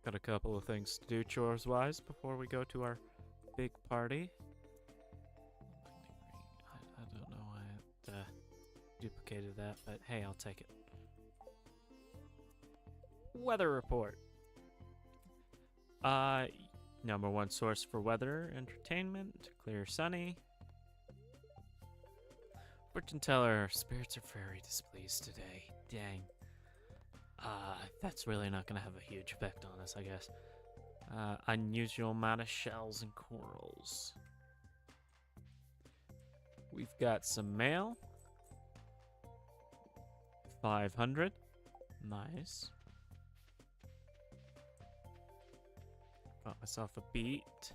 Got a couple of things to do chores-wise before we go to our big party. I don't know why it duplicated that, but hey, I'll take it. Weather report. Number one source for weather entertainment, clear sunny. Fortune teller, spirits are very displeased today. Dang. That's really not gonna have a huge effect on us, I guess. Unusual amount of shells and corals. We've got some mail. 500. Nice. Got myself a beet,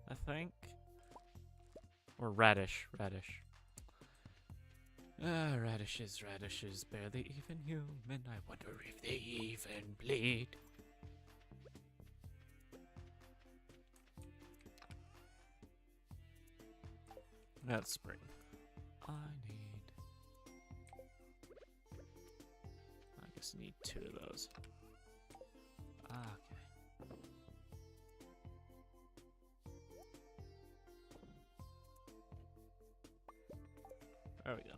I think. Or radish. Radishes, barely even human. I wonder if they even bleed. That's spring. I guess I need 2 of those. Okay. There we go.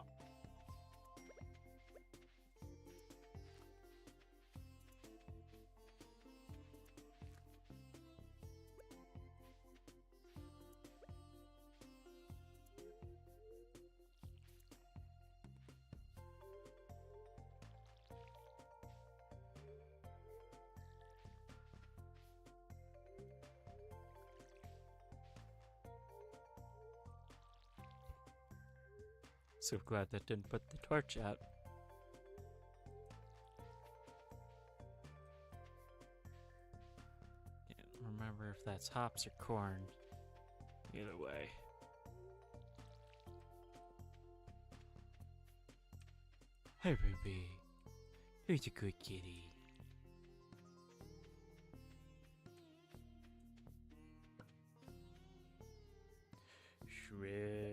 So glad that didn't put the torch out. Can't remember if that's hops or corn. Either way. Hi, Ruby. Who's a good kitty? Shrimps.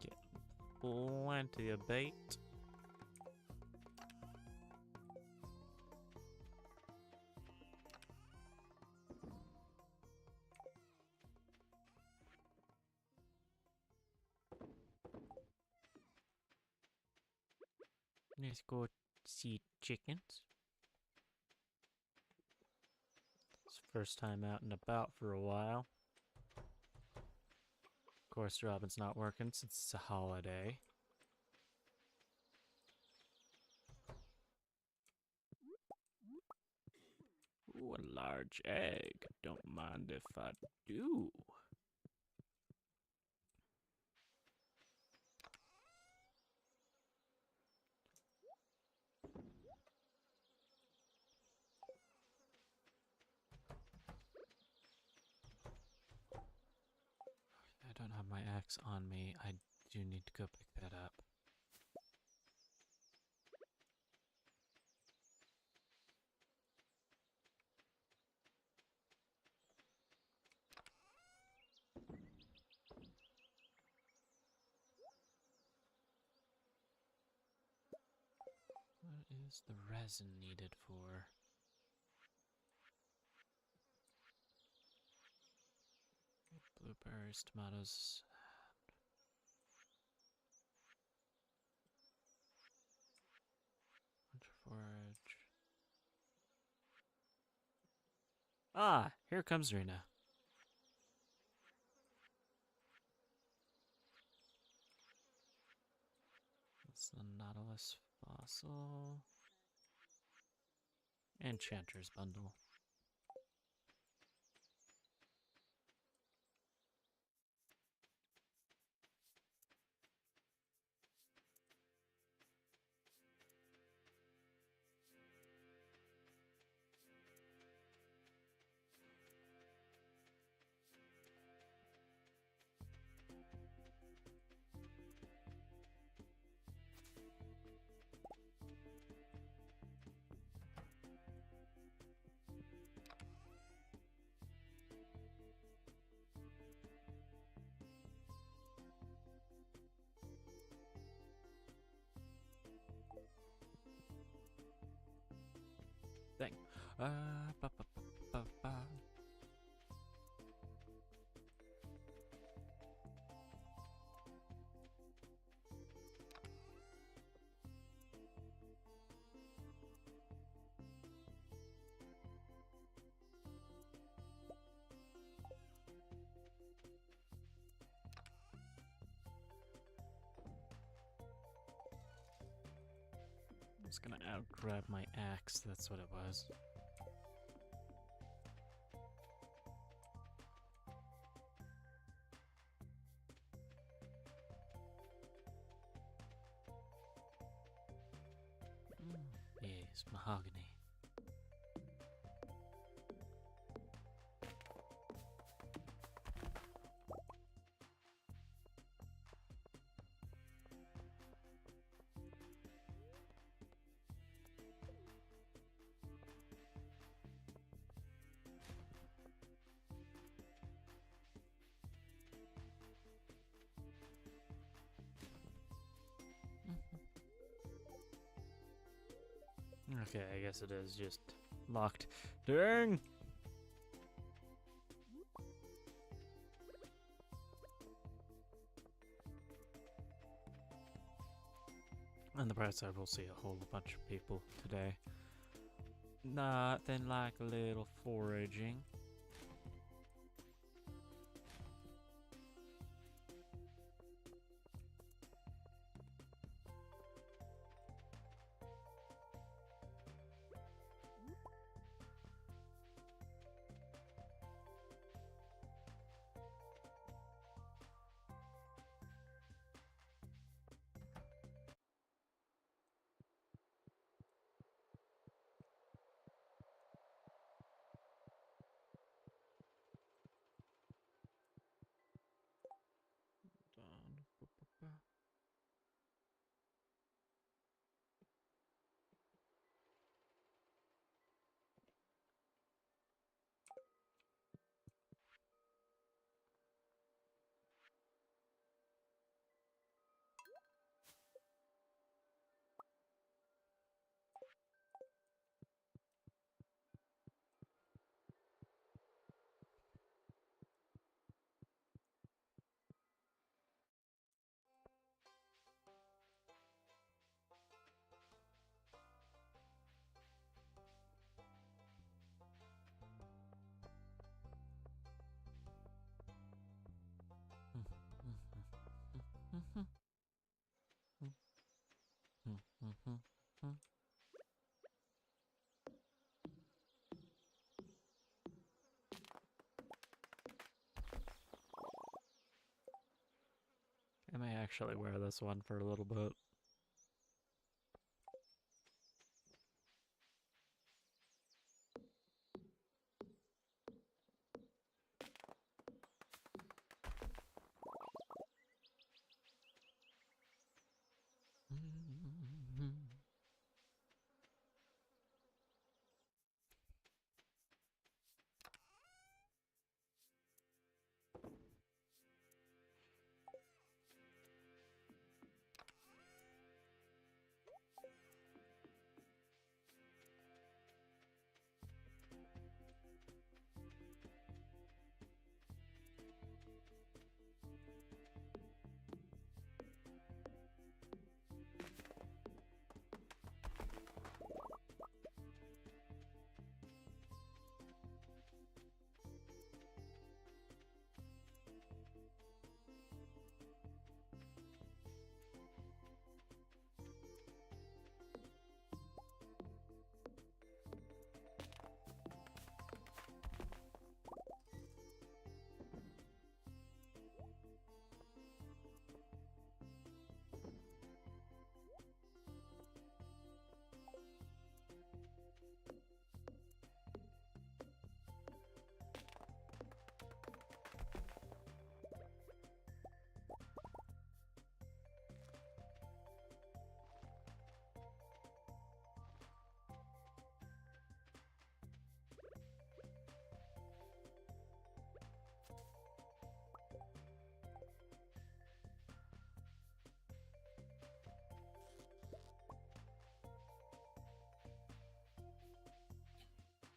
Get plenty of bait. Let's go see chickens. It's first time out and about for a while. Of course, Robin's not working since it's a holiday. Ooh, a large egg. Don't mind if I do. I don't have my axe on me. I do need to go pick that up. What is the resin needed for? Blueberries, tomatoes. Winter forage. Ah, here comes Rena. That's the Nautilus fossil. Enchanter's bundle. Ba, ba, ba, ba. I was gonna out grab my axe, that's what it was. Yes, mahogany. Okay, I guess it is just locked. Dang! On the bright side, we'll see a whole bunch of people today. Nothing like a little foraging. I may actually wear this one for a little bit.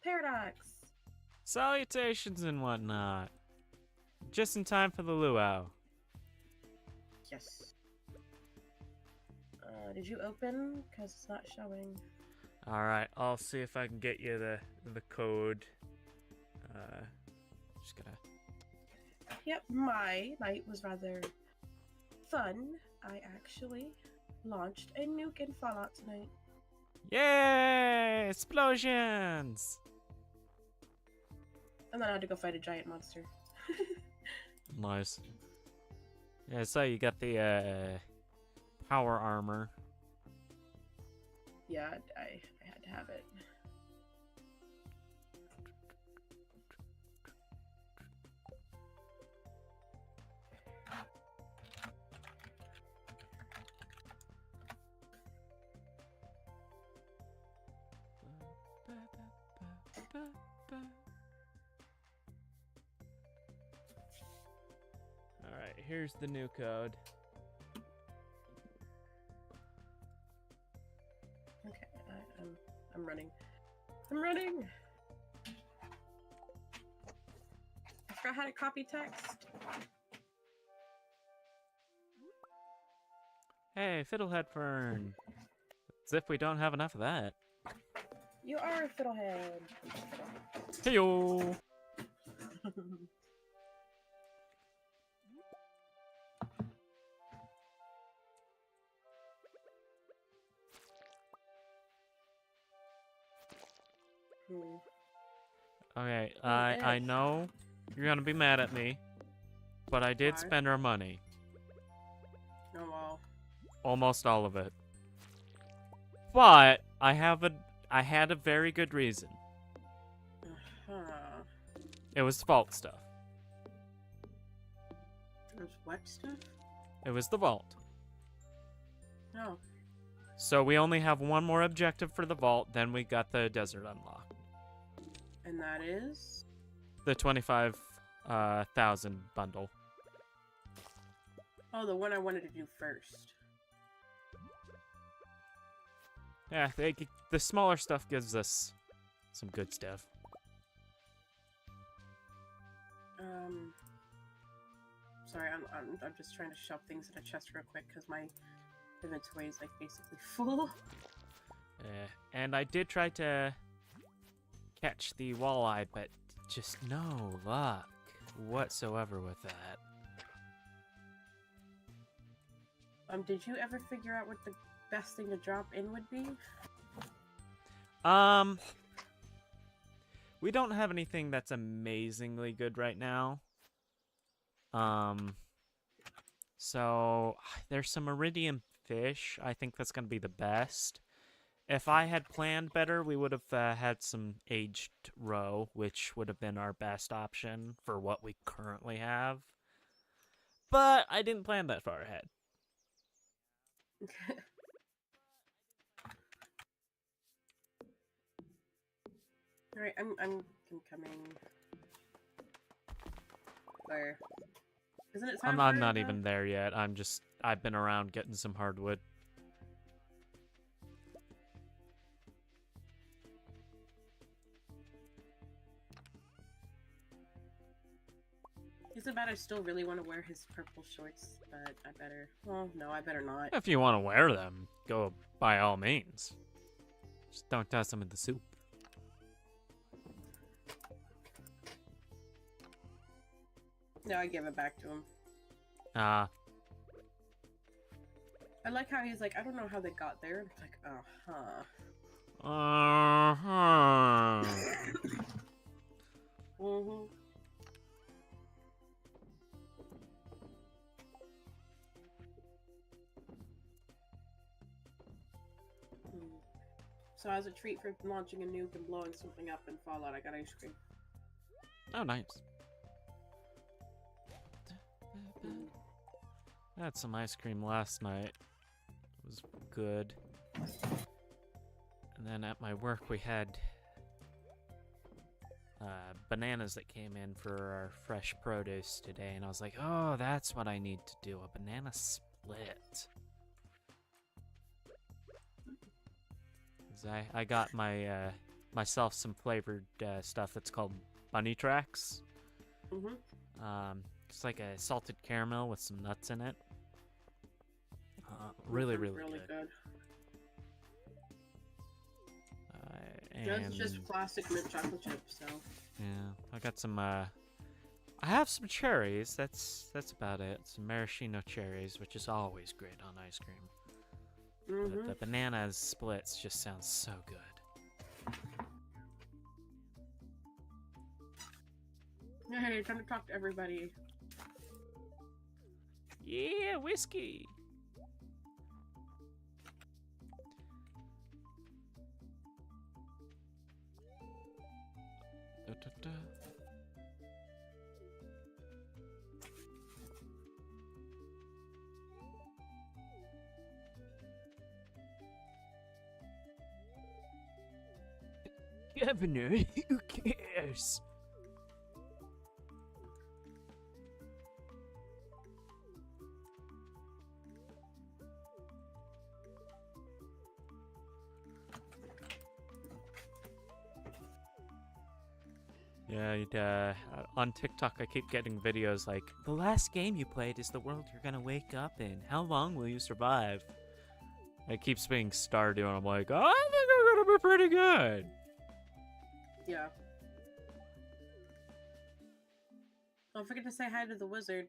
Paradox. Salutations and whatnot. Just in time for the luau. Yes. Did you open? Because it's not showing. Alright, I'll see if I can get you the code. Just gonna... Yep, my night was rather fun. I actually launched a nuke in Fallout tonight. Yay! Explosions! And then I had to go fight a giant monster. Nice. Yeah, so you got the power armor. Yeah, I had to have it. Alright, here's the new code. Okay, I'm running. I'm running! I forgot how to copy text. Hey, Fiddlehead Fern. As if we don't have enough of that. You are a fiddlehead. Heyo! Okay, I know you're gonna be mad at me, but I did Why? spend our money. Oh well. Almost all of it. But I had a very good reason. Uh-huh. It was vault stuff. There's what stuff? It was the vault. No. So we only have one more objective for the vault, then we got the desert unlock. And that is? The 25,000 bundle. Oh, the one I wanted to do first. Yeah, the smaller stuff gives us some good stuff. Sorry, I'm just trying to shove things in a chest real quick because my inventory is like basically full. And I did try to catch the walleye, but just no luck whatsoever with that. Did you ever figure out what the best thing to drop in would be? We don't have anything that's amazingly good right now. So there's some iridium fish. I think that's gonna be the best. If I had planned better, we would have had some aged roe, which would have been our best option for what we currently have. But I didn't plan that far ahead. Alright, I'm coming. Where? Isn't it time I'm for not the- even there yet. I've been around getting some hardwood. It's about I still really want to wear his purple shorts, but I better... Well, no, I better not. If you want to wear them, go by all means. Just don't toss them in the soup. No, I give it back to him. Ah. I like how he's like, I don't know how they got there. And it's like, uh-huh. Uh-huh. Mm-hmm. So as a treat for launching a nuke and blowing something up in Fallout, I got ice cream. Oh, nice. I had some ice cream last night. It was good. And then at my work we had bananas that came in for our fresh produce today, and I was like, oh, that's what I need to do, a banana split. 'Cause I got my myself some flavored stuff that's called Bunny Tracks. Mhm. It's like a salted caramel with some nuts in it. Really, Sounds really good. good. And It's just classic mint chocolate chip. So. yeah, I got some. I have some cherries. That's about it. Some maraschino cherries, which is always great on ice cream. But the bananas splits just sounds so good. Hey, time to talk to everybody. Yeah, whiskey. Da, da, da. Governor, who cares? Yeah, on TikTok I keep getting videos like, the last game you played is the world you're gonna wake up in. How long will you survive? It keeps being Stardew, and I'm like, oh, I think I'm gonna be pretty good. Yeah. Don't forget to say hi to the wizard.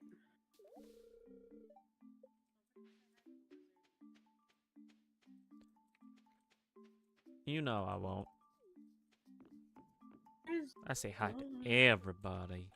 You know I won't. Where's- I say hi to everybody.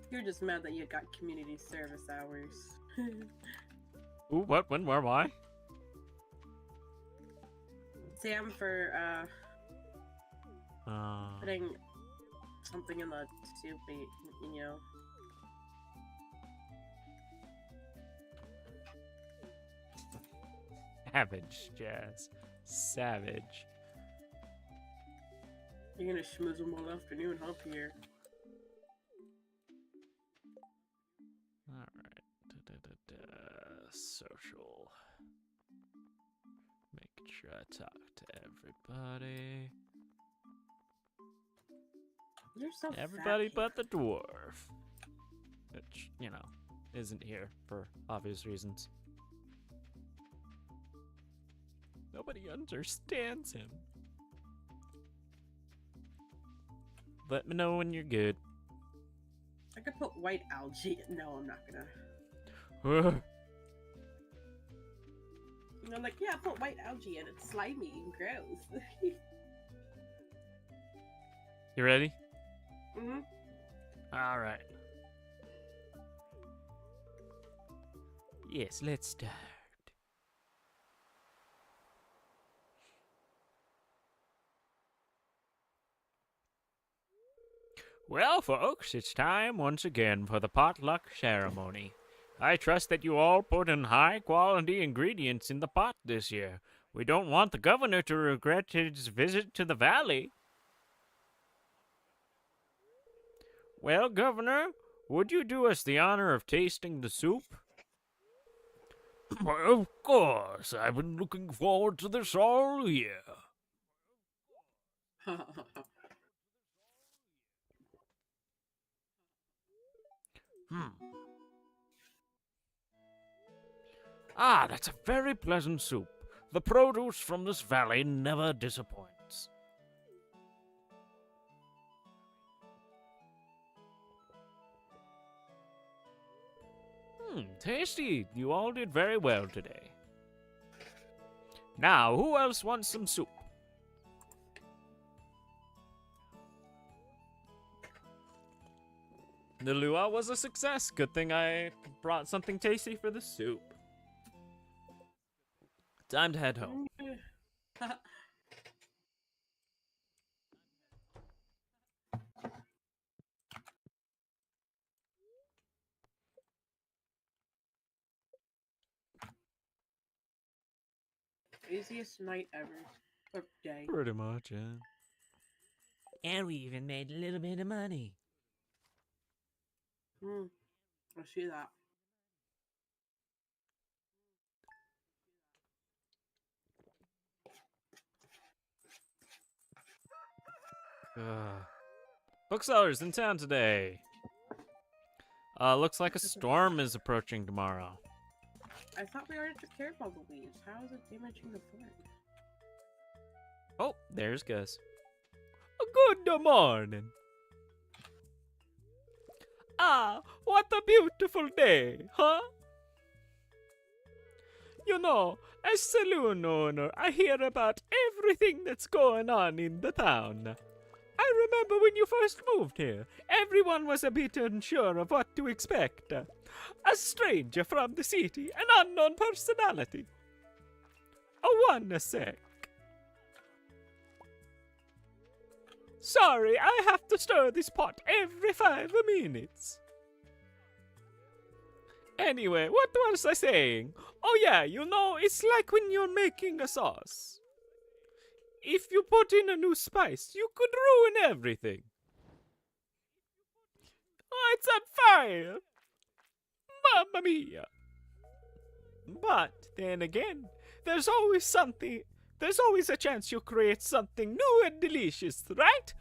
You're just mad that you got community service hours. Ooh, what? When? Where? Why? Sam for Uh, putting something in the soup, you know. Savage, Jazz. Savage. You're gonna schmooze them all afternoon, huh, Pierre? Alright. Social. Make sure I talk to everybody. You're so Everybody fat, but the dwarf. Which, you know, isn't here for obvious reasons. Nobody understands him. Let me know when you're good. I could put white algae. No, I'm not gonna. And I'm like, yeah, put white algae in. It's slimy and gross. You ready? Mm-hmm. Alright. Yes, let's start. Well, folks, it's time once again for the potluck ceremony. I trust that you all put in high-quality ingredients in the pot this year. We don't want the governor to regret his visit to the valley. Well, Governor, would you do us the honor of tasting the soup? Why, of course. I've been looking forward to this all year. Ah, that's a very pleasant soup. The produce from this valley never disappoints. Tasty. You all did very well today. Now, who else wants some soup? The luau was a success. Good thing I brought something tasty for the soup. Time to head home. Easiest night ever. Or day. Pretty much, yeah. And we even made a little bit of money. I see that. Booksellers in town today. Looks like a storm is approaching tomorrow. I thought we already took care of all the leaves. How is it damaging the fort? Oh, there's Gus. Good morning. Ah, what a beautiful day, huh? You know, as saloon owner, I hear about everything that's going on in the town. I remember when you first moved here, everyone was a bit unsure of what to expect. A stranger from the city, an unknown personality. One sec. Sorry, I have to stir this pot every 5 minutes. Anyway, what was I saying? Oh yeah, you know, it's like when you're making a sauce. If you put in a new spice, you could ruin everything. Oh, it's on fire! Mamma mia! But then again, there's always a chance you create something new and delicious, right?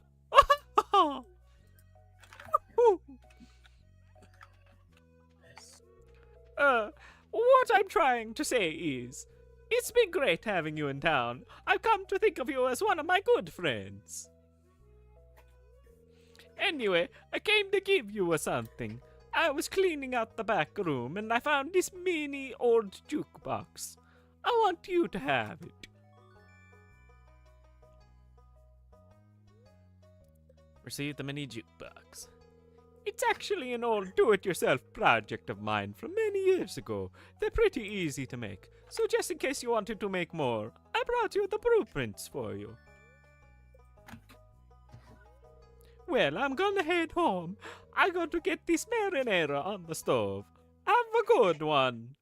What I'm trying to say is, it's been great having you in town. I've come to think of you as one of my good friends. Anyway, I came to give you something. I was cleaning out the back room and I found this mini old jukebox. I want you to have it. Receive the mini jukebox. It's actually an old do-it-yourself project of mine from many years ago. They're pretty easy to make, so just in case you wanted to make more, I brought you the blueprints for you. Well, I'm gonna head home. I got to get this marinara on the stove. Have a good one.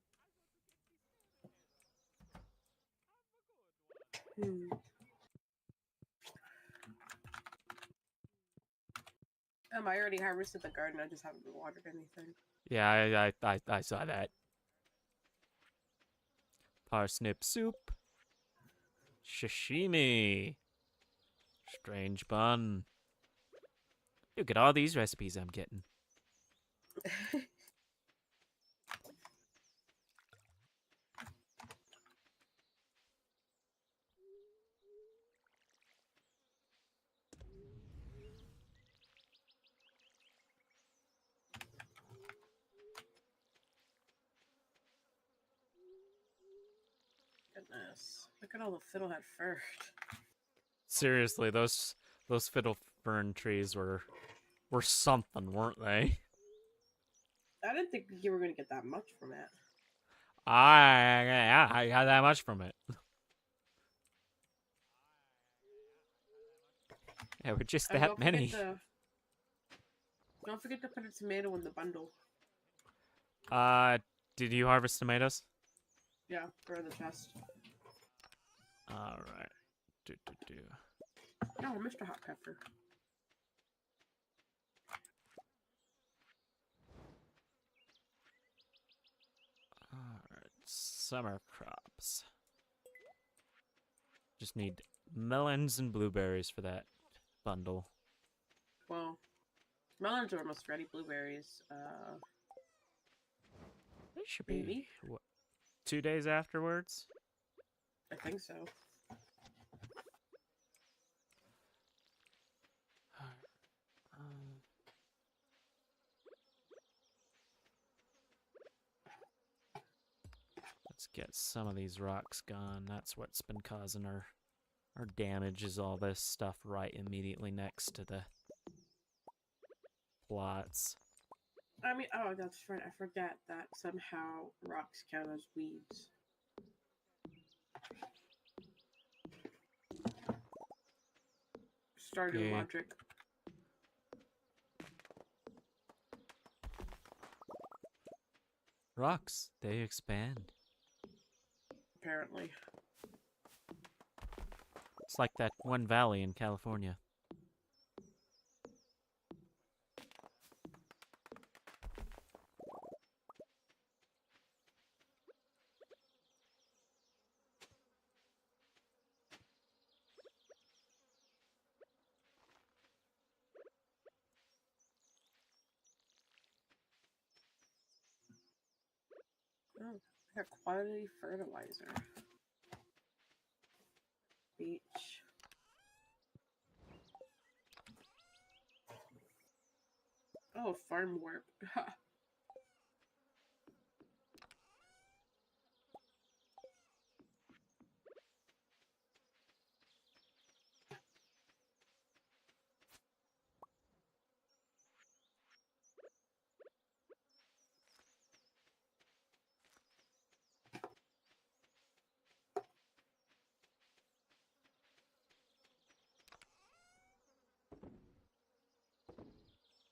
I already harvested the garden. I just haven't watered anything. Yeah, I saw that. Parsnip soup. Sashimi. Strange bun. Look at all these recipes I'm getting. Goodness. Look at all the fiddlehead fur. Seriously, those fiddle fern trees were something, weren't they? I didn't think you were going to get that much from it. I got that much from it. Yeah, we're just And that many. Don't forget to put a tomato in the bundle. Did you harvest tomatoes? Yeah, for the chest. Alright. Oh, Mr. Hot Pepper. Alright, summer crops. Just need melons and blueberries for that bundle. Well, melons are almost ready. Blueberries, They should maybe? be, what, 2 days afterwards? I think so. Let's get some of these rocks gone. That's what's been causing our damage, is all this stuff right immediately next to the plots. I mean, oh, that's right. I forget that somehow rocks count as weeds. Starter Yeah. logic. Rocks, they expand. Apparently. It's like that one valley in California. Oh, I got quality fertilizer. Beach. Oh, farm warp.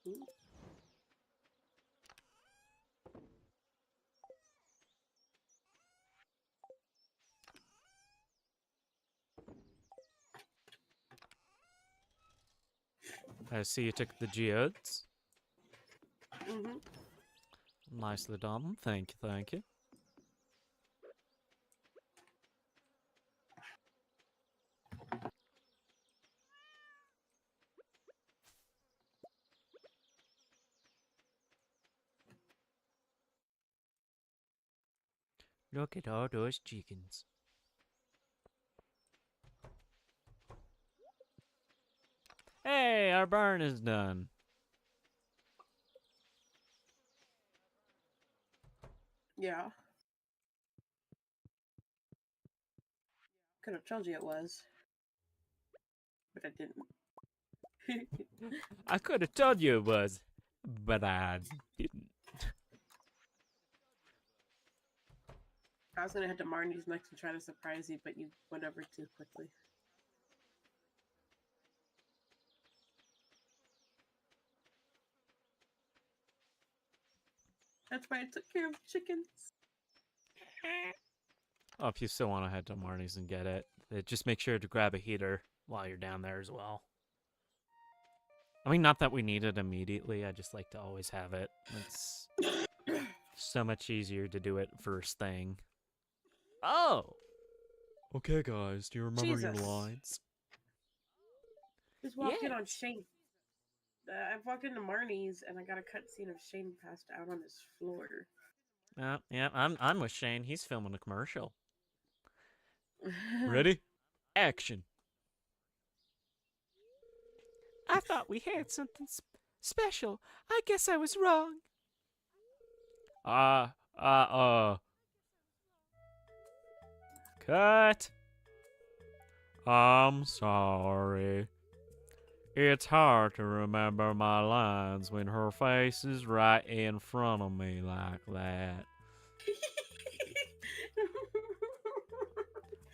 Ooh. I see you took the geodes. Mm-hmm. Nicely done. Thank you, thank you. Look at all those chickens. Hey, our barn is done. Yeah. Could have told you it was. But I didn't. I could have told you it was, but I didn't. I was gonna head to Marnie's next and try to surprise you, but you went over too quickly. That's why I took care of the chickens. Oh, if you still want to head to Marnie's and get it, just make sure to grab a heater while you're down there as well. I mean, not that we need it immediately. I just like to always have it. It's so much easier to do it first thing. Oh! Okay, guys, do you remember your Jesus. lines? Just walked in Yeah. on Shane. I walked into Marnie's and I got a cutscene of Shane passed out on his floor. Yeah, I'm with Shane. He's filming a commercial. Ready? Action. I thought we had something special. I guess I was wrong. Cut. I'm sorry. It's hard to remember my lines when her face is right in front of me like that.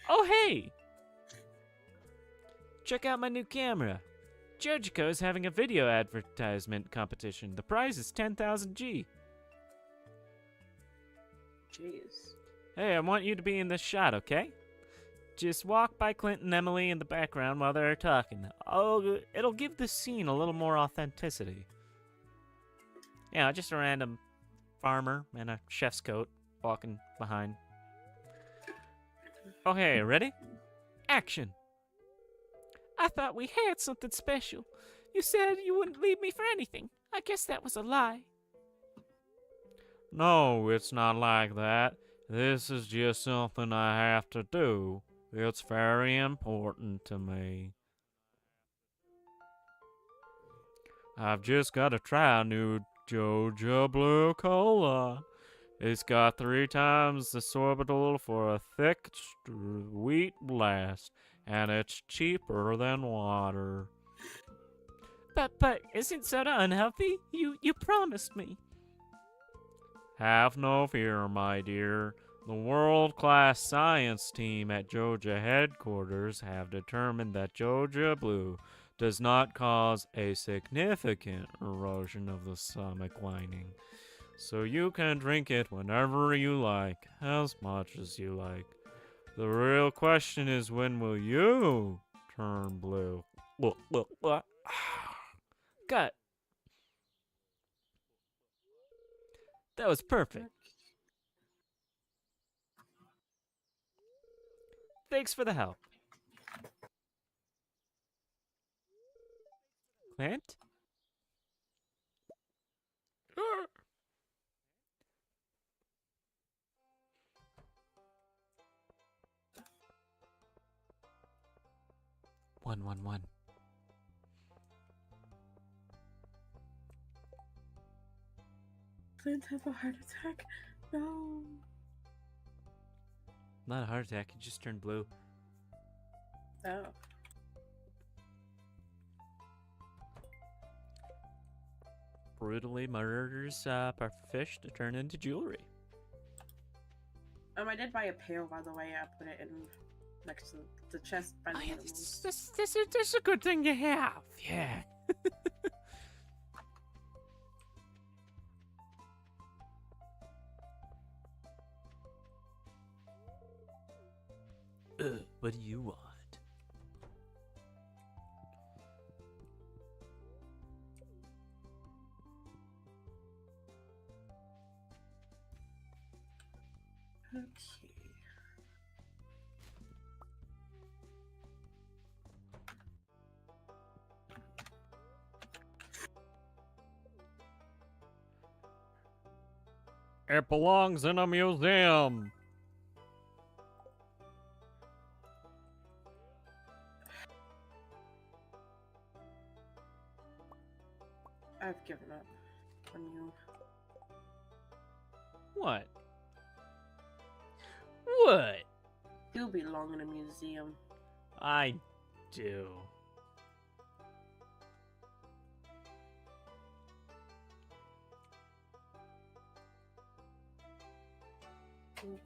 Oh, hey! Check out my new camera. Jojico is having a video advertisement competition. The prize is 10,000 G. Jeez. Hey, I want you to be in this shot, okay? Just walk by Clint and Emily in the background while they're talking. Oh, it'll give the scene a little more authenticity. Yeah, just a random farmer in a chef's coat walking behind. Okay, ready? Action. I thought we had something special. You said you wouldn't leave me for anything. I guess that was a lie. No, it's not like that. This is just something I have to do. It's very important to me. I've just got to try a new Joja Blue Cola. It's got 3 times the sorbitol for a thick, sweet blast, and it's cheaper than water. But isn't soda unhealthy? You promised me. Have no fear, my dear. The world-class science team at Joja headquarters have determined that Joja Blue does not cause a significant erosion of the stomach lining. So you can drink it whenever you like, as much as you like. The real question is, when will you turn blue? Gut. That was perfect. Thanks for the help. Clint? 111. Clint have a heart attack? No. Not a heart attack, he just turned blue. Oh. Brutally murders fish to turn into jewelry. I did buy a pail, by the way. I put it in next to the chest by the animals. This is a good thing to have. Yeah. What do you want? Okay. It belongs in a museum. I've given up on you. What? What? You belong in a museum. I do. Okay.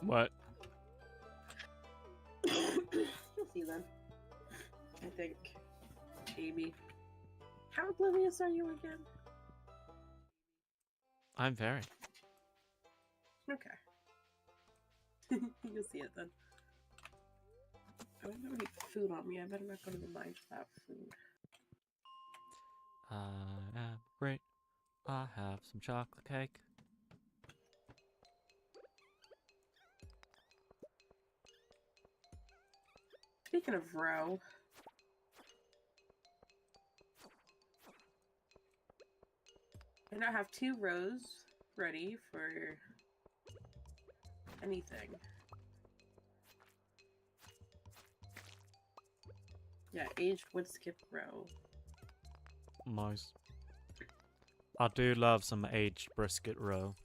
What? You'll see then. I think. Maybe. How oblivious are you again? I'm very. Okay. You'll see it then. I don't have any food on me. I better not go to the mine for that food. I am great. I have some chocolate cake. Speaking of row, I now have 2 rows ready for anything. Yeah, aged wood skip row. Nice. I do love some aged brisket roe.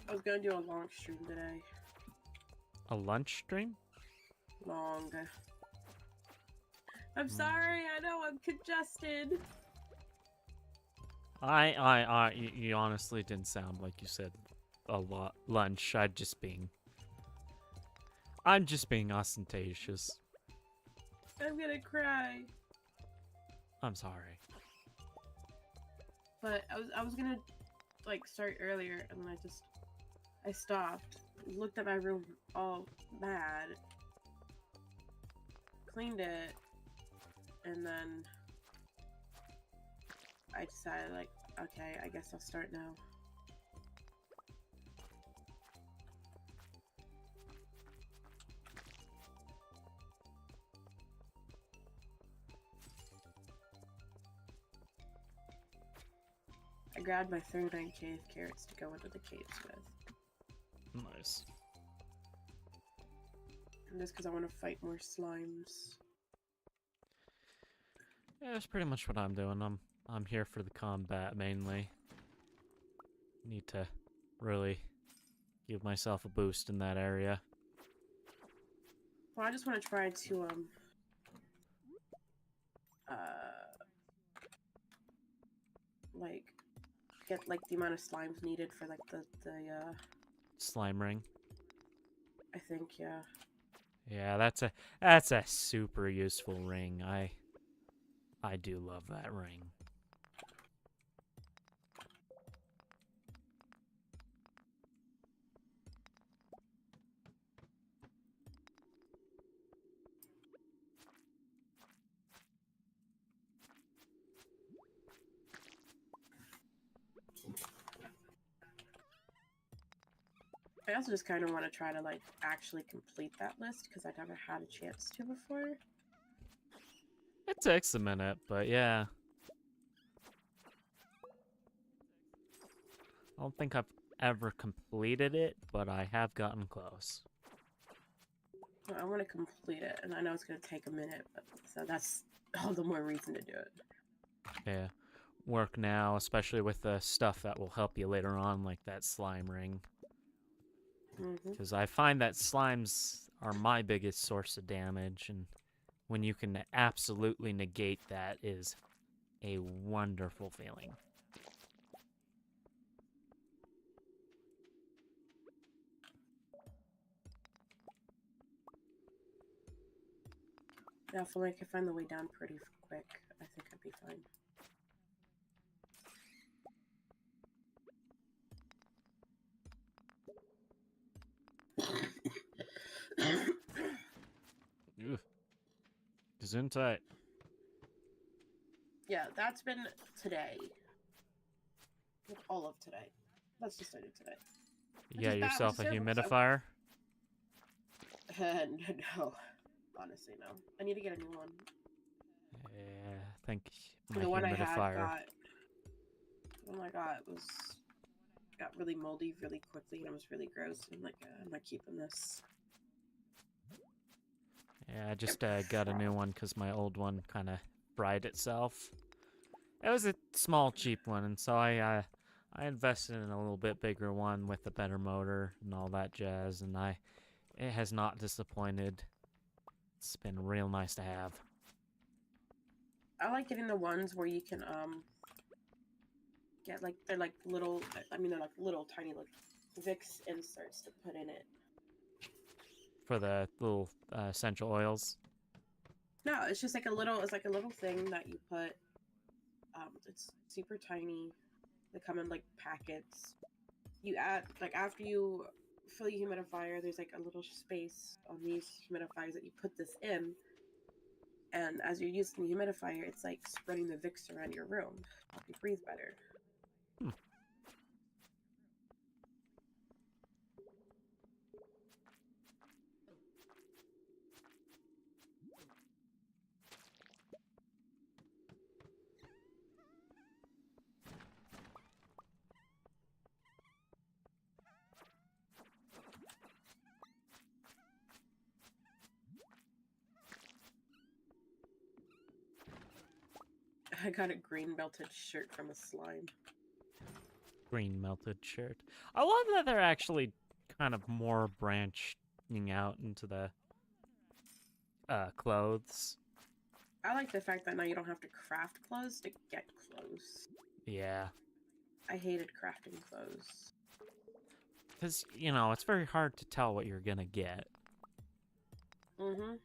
I was gonna do a long stream today. A lunch stream? Long. I'm sorry, I know I'm congested. You honestly didn't sound like you said a lot lunch. I'm just being ostentatious. I'm gonna cry. I'm sorry. But I was gonna like start earlier and then I stopped, looked at my room all mad, cleaned it, and then I decided like, okay, I guess I'll start now. grabbed my 39k carrots to go into the caves with. Nice. And just because I want to fight more slimes. Yeah, that's pretty much what I'm doing. I'm here for the combat mainly. Need to really give myself a boost in that area. Well, I just want to try to like get like the amount of slimes needed for like the Slime ring. I think, yeah. Yeah, that's a super useful ring. I do love that ring. I also just kind of want to try to like actually complete that list because I never had a chance to before. It takes a minute, but yeah. I don't think I've ever completed it, but I have gotten close. Well, I want to complete it, and I know it's going to take a minute, but so that's all the more reason to do it. Yeah. Work now, especially with the stuff that will help you later on, like that slime ring. Because I find that slimes are my biggest source of damage, and when you can absolutely negate that is a wonderful feeling. Yeah, I feel like if I find the way down pretty quick, I think I'd be fine. Ugh. Gesundheit. Yeah, that's been today. Like all of today. That's just started today. You got yourself a Which is bad, humidifier? No. Honestly, no. I need to get a new one. Yeah, I think my The one I had humidifier. oh my god, it got really moldy really quickly and it was really gross. I'm like, I'm not keeping this. Yeah, I just got a new one because my old one kind of fried itself. It was a small, cheap one, and so I invested in a little bit bigger one with a better motor and all that jazz, and it has not disappointed. It's been real nice to have. I like getting the ones where you can get like they're like little. I mean, they're like little tiny like Vicks inserts to put in it. For the little essential oils. No, it's just like a little. It's like a little thing that you put. It's super tiny. They come in like packets. You add like after you fill your humidifier, there's like a little space on these humidifiers that you put this in. And as you're using the humidifier, it's like spreading the Vicks around your room. Help you breathe better. I got a green belted shirt from a slime. Green melted shirt. I love that they're actually kind of more branching out into the clothes. I like the fact that now you don't have to craft clothes to get clothes. Yeah. I hated crafting clothes. Because, you know, it's very hard to tell what you're gonna get. Mm-hmm.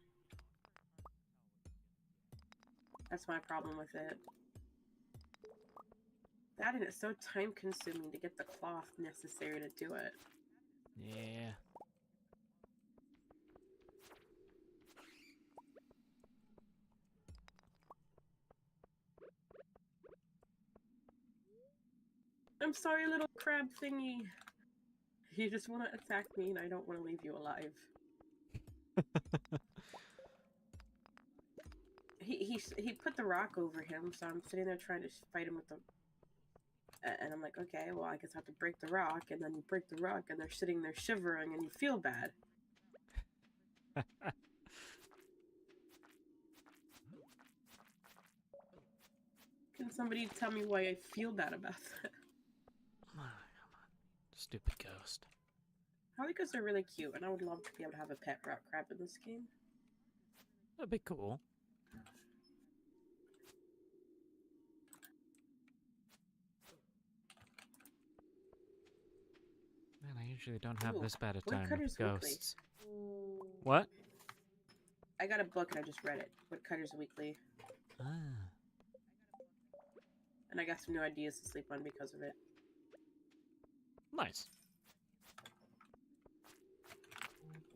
That's my problem with it. That and it's so time consuming to get the cloth necessary to do it. Yeah. I'm sorry, little crab thingy. You just want to attack me and I don't want to leave you alive. He put the rock over him, so I'm sitting there trying to fight him with the And I'm like, okay, well, I guess I have to break the rock. And then you break the rock, and they're sitting there shivering, and you feel bad. Can somebody tell me why I feel bad about that? Come on. Stupid ghost. Probably because they're really cute, and I would love to be able to have a pet rock crab in this game. That'd be cool. Man, I usually don't have Ooh, this bad a time with Woodcutter's Weekly. ghosts. What? I got a book and I just read it. Woodcutter's Weekly. Ah. And I got some new ideas to sleep on because of it. Nice.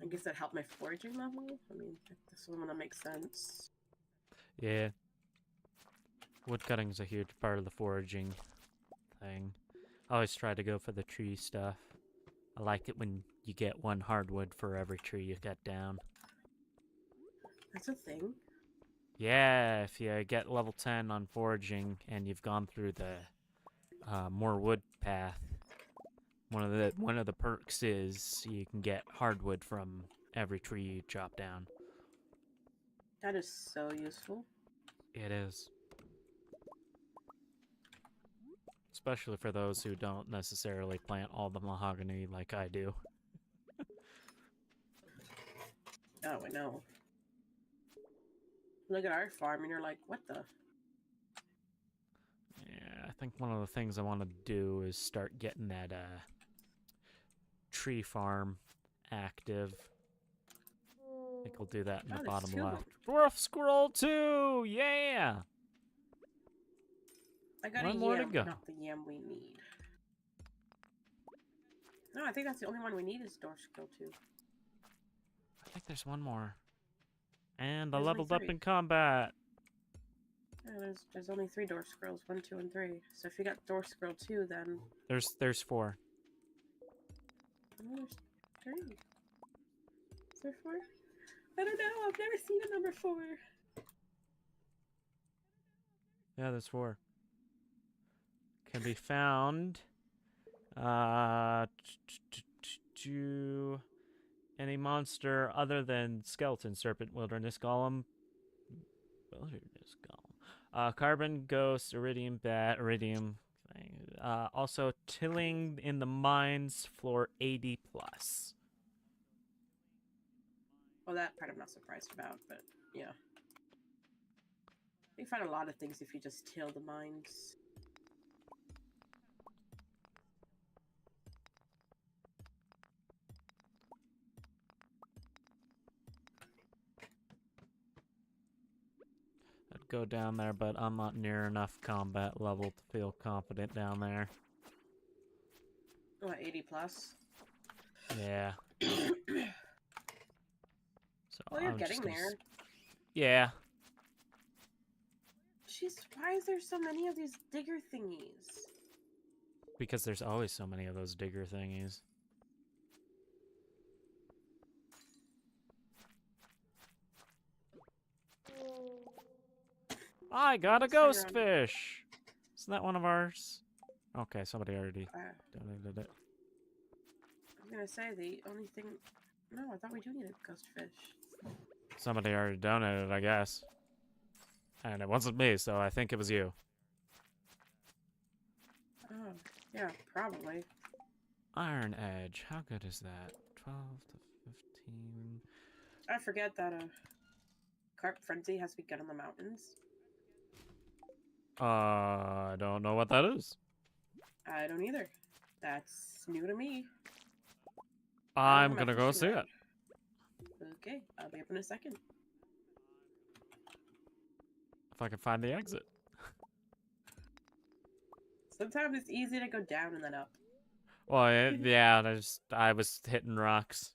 I guess that helped my foraging level. I mean, this one that makes sense. Yeah. Woodcutting's a huge part of the foraging thing. I always try to go for the tree stuff. I like it when you get one hardwood for every tree you cut down. That's a thing. Yeah, if you get level 10 on foraging and you've gone through the more wood path, one of the perks is you can get hardwood from every tree you chop down. That is so useful. It is. Especially for those who don't necessarily plant all the mahogany like I do. Oh, I know. Look at our farm and you're like, what the? Yeah, I think one of the things I want to do is start getting that tree farm active. I think we'll do that in the there's bottom two of left. Dwarf Scroll 2! Yeah! I got One a more to yam, go. not the yam we need. No, I think that's the only one we need is Door Skill 2. I think there's one more. And I There's only leveled up 3. in combat. Yeah, there's only 3 Door Scrolls, 1, 2, and 3. So if you got Door Scroll 2, then... There's 4. Oh, there's 3. Is there 4? I don't know, I've never seen a number 4. Yeah, there's 4. Can be found to any monster other than skeleton, serpent, wilderness golem, carbon, ghost, iridium, bat, iridium. Also, tilling in the mines, floor 80 plus. Well, that part I'm not surprised about, but yeah. You find a lot of things if you just till the mines. I'd go down there, but I'm not near enough combat level to feel confident down there. What, 80 plus? Yeah. So Well, you're I'm getting just gonna there. Yeah. Jeez, why is there so many of these digger thingies? Because there's always so many of those digger thingies. I got a ghost fish! Isn't that one of ours? Okay, somebody already donated it. I was gonna say, the only thing... No, I thought we do need a ghost fish. Somebody already donated, I guess. And it wasn't me, so I think it was you. Oh, yeah, probably. Iron Edge, how good is that? 12 to 15. I forget that, Carp Frenzy has to be good on the mountains. I don't know what that is. I don't either. That's new to me. I'm gonna go see it. Okay, I'll be up in a second. If I can find the exit. Sometimes it's easy to go down and then up. Well, yeah, I was hitting rocks.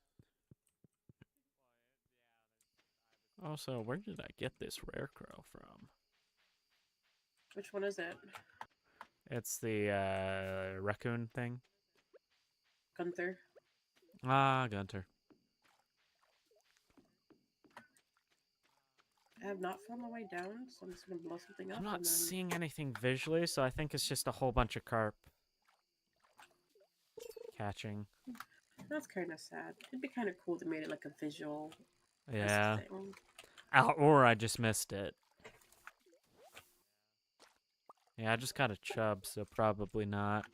Also, where did I get this rare crow from? Which one is it? It's the raccoon thing. Gunther. Ah, Gunter. have not found my way down, so I'm just gonna blow something up I'm not and then. seeing anything visually, so I think it's just a whole bunch of carp catching. That's kind of sad. It'd be kind of cool to make it like a visual Yeah. thing. Or I just missed it. Yeah, I just got a chub, so probably not.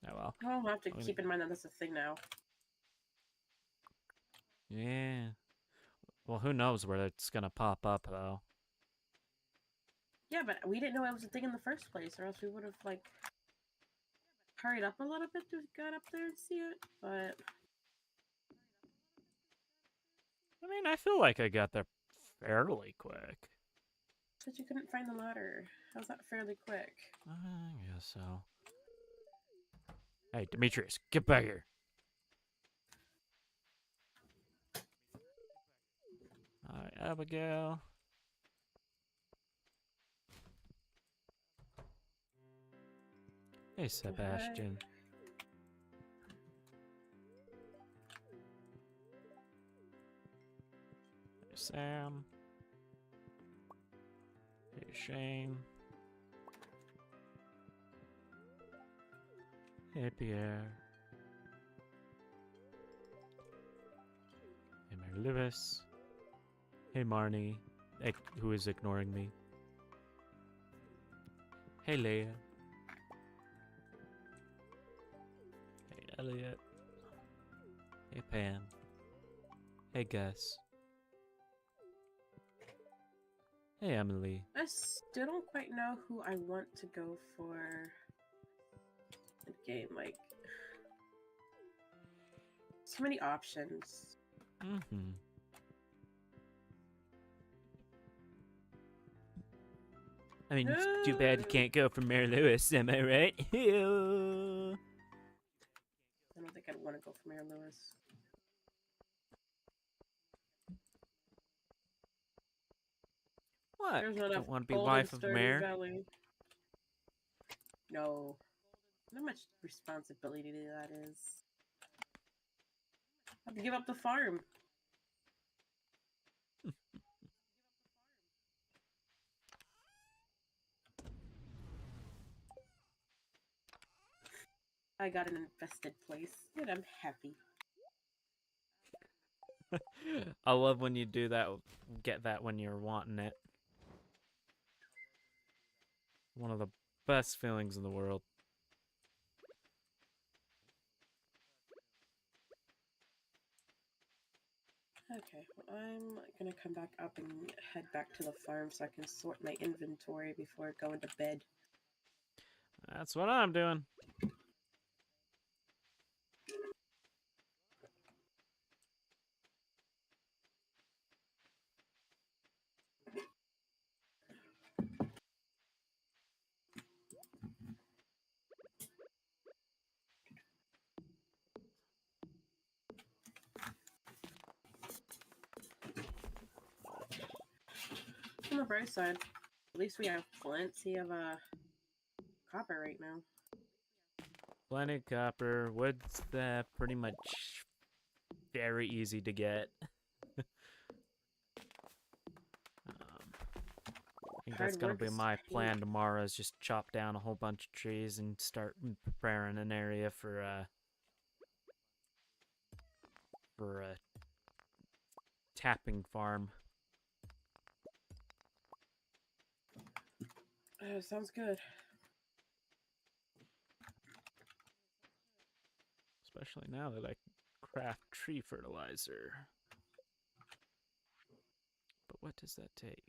Oh well. I'll have to I'm gonna- keep in mind that that's a thing now. Yeah. Well, who knows where it's gonna pop up, though. Yeah, but we didn't know it was a thing in the first place, or else we would have like hurried up a little bit to get up there and see it. But I mean, I feel like I got there fairly quick. said you couldn't find the ladder. How's that fairly quick? I guess so. Hey, Demetrius, get back here. Alright, Abigail. Hey, Sebastian. Hey, Sam. Hey, Shane. Hey, Pierre. Hey, Mary Lewis. Hey, Marnie, who is ignoring me. Hey, Leia. Hey, Elliot. Hey, Pam. Hey, Gus. Hey, Emily. I still don't quite know who I want to go for the game. Like, so many options. Mm-hmm. I mean, it's too bad you can't go for Mary Lewis, am I right? I don't think I'd want to go for Mayor Lewis. What? There's not enough Don't want to be gold in wife of Stardew mayor? Valley. No. How much responsibility that is. I have to give up the farm. I got an infested place, and I'm happy. I love when you do that. Get that when you're wanting it. One of the best feelings in the world. Okay, well, I'm gonna come back up and head back to the farm so I can sort my inventory before going to bed. That's what I'm doing. On the bright side, at least we have plenty of copper right now. Plenty of copper. Wood's pretty much very easy to get. I think that's Hard gonna work be is my paid. plan tomorrow. Is just chop down a whole bunch of trees and start preparing an area for a tapping farm. Sounds good. Especially now that I can craft tree fertilizer. But what does that take?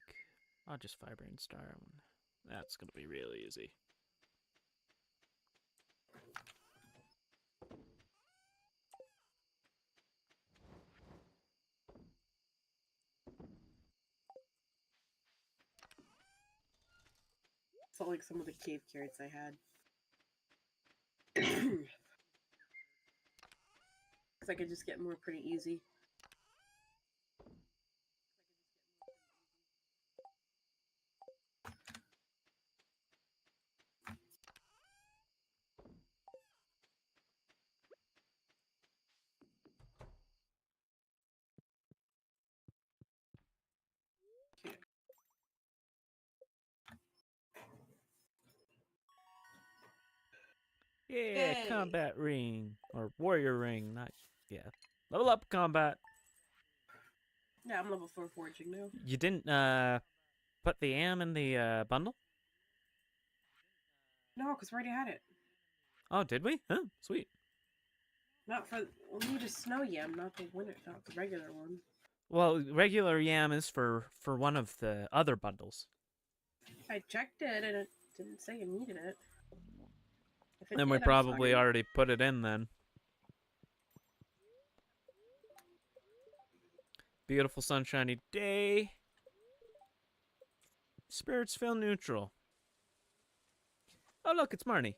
I'll just fiber and stone. That's gonna be real easy. It's not like some of the cave carrots I had. Because I could just get more pretty easy. Yeah, Yay! combat ring. Or warrior ring, not yeah. Level up combat. Yeah, I'm level 4 forging now. You didn't put the am in the bundle? No, because we already had it. Oh, did we? Huh, sweet. Not for we need a snow yam, not the winter, not the regular one. Well, regular yam is for one of the other bundles. I checked it and it didn't say you needed it. If it And we did, I'm probably sorry. already put it in then. Beautiful sunshiny day. Spirits feel neutral. Oh, look, it's Marnie.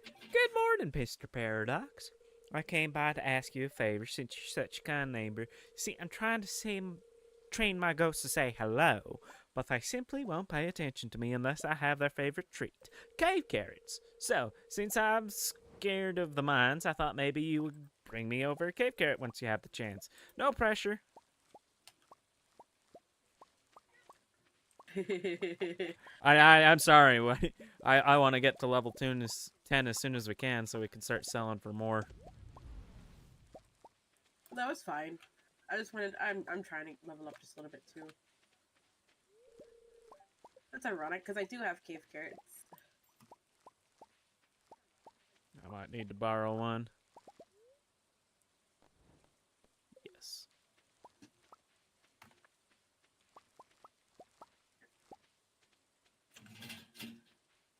Good morning, Mr. Paradox. I came by to ask you a favor since you're such a kind neighbor. See, I'm trying to train my ghosts to say hello, but they simply won't pay attention to me unless I have their favorite treat, cave carrots. So, since I'm scared of the mines, I thought maybe you would bring me over a cave carrot once you have the chance. No pressure. I'm sorry. I want to get to level 10 as soon as we can so we can start selling for more. That was fine. I just wanted. I'm trying to level up just a little bit too. That's ironic because I do have cave carrots. I might need to borrow one. Yes.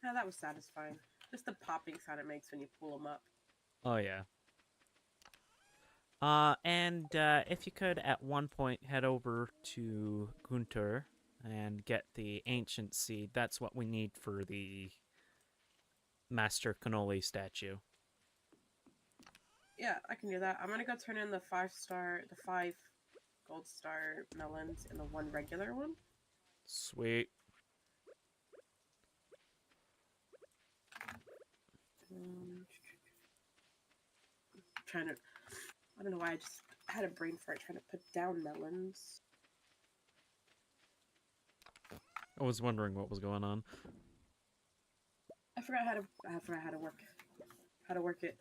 Yeah, that was satisfying. Just the popping sound it makes when you pull them up. Oh, yeah. And if you could, at one point, head over to Gunter and get the Ancient Seed. That's what we need for the Master Cannoli statue. Yeah, I can do that. I'm gonna go turn in the 5 gold star melons and the 1 regular one. Sweet. Trying to. I don't know why I just had a brain fart trying to put down melons. I was wondering what was going on. I forgot how to work it.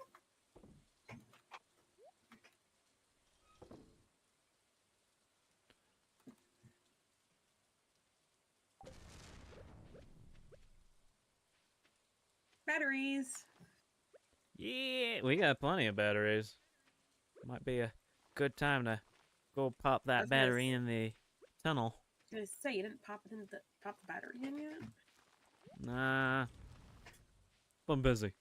Batteries. Yeah, we got plenty of batteries. Might be a good time to go pop that battery in the tunnel. I was gonna say you didn't pop the battery in yet. Nah. I'm busy.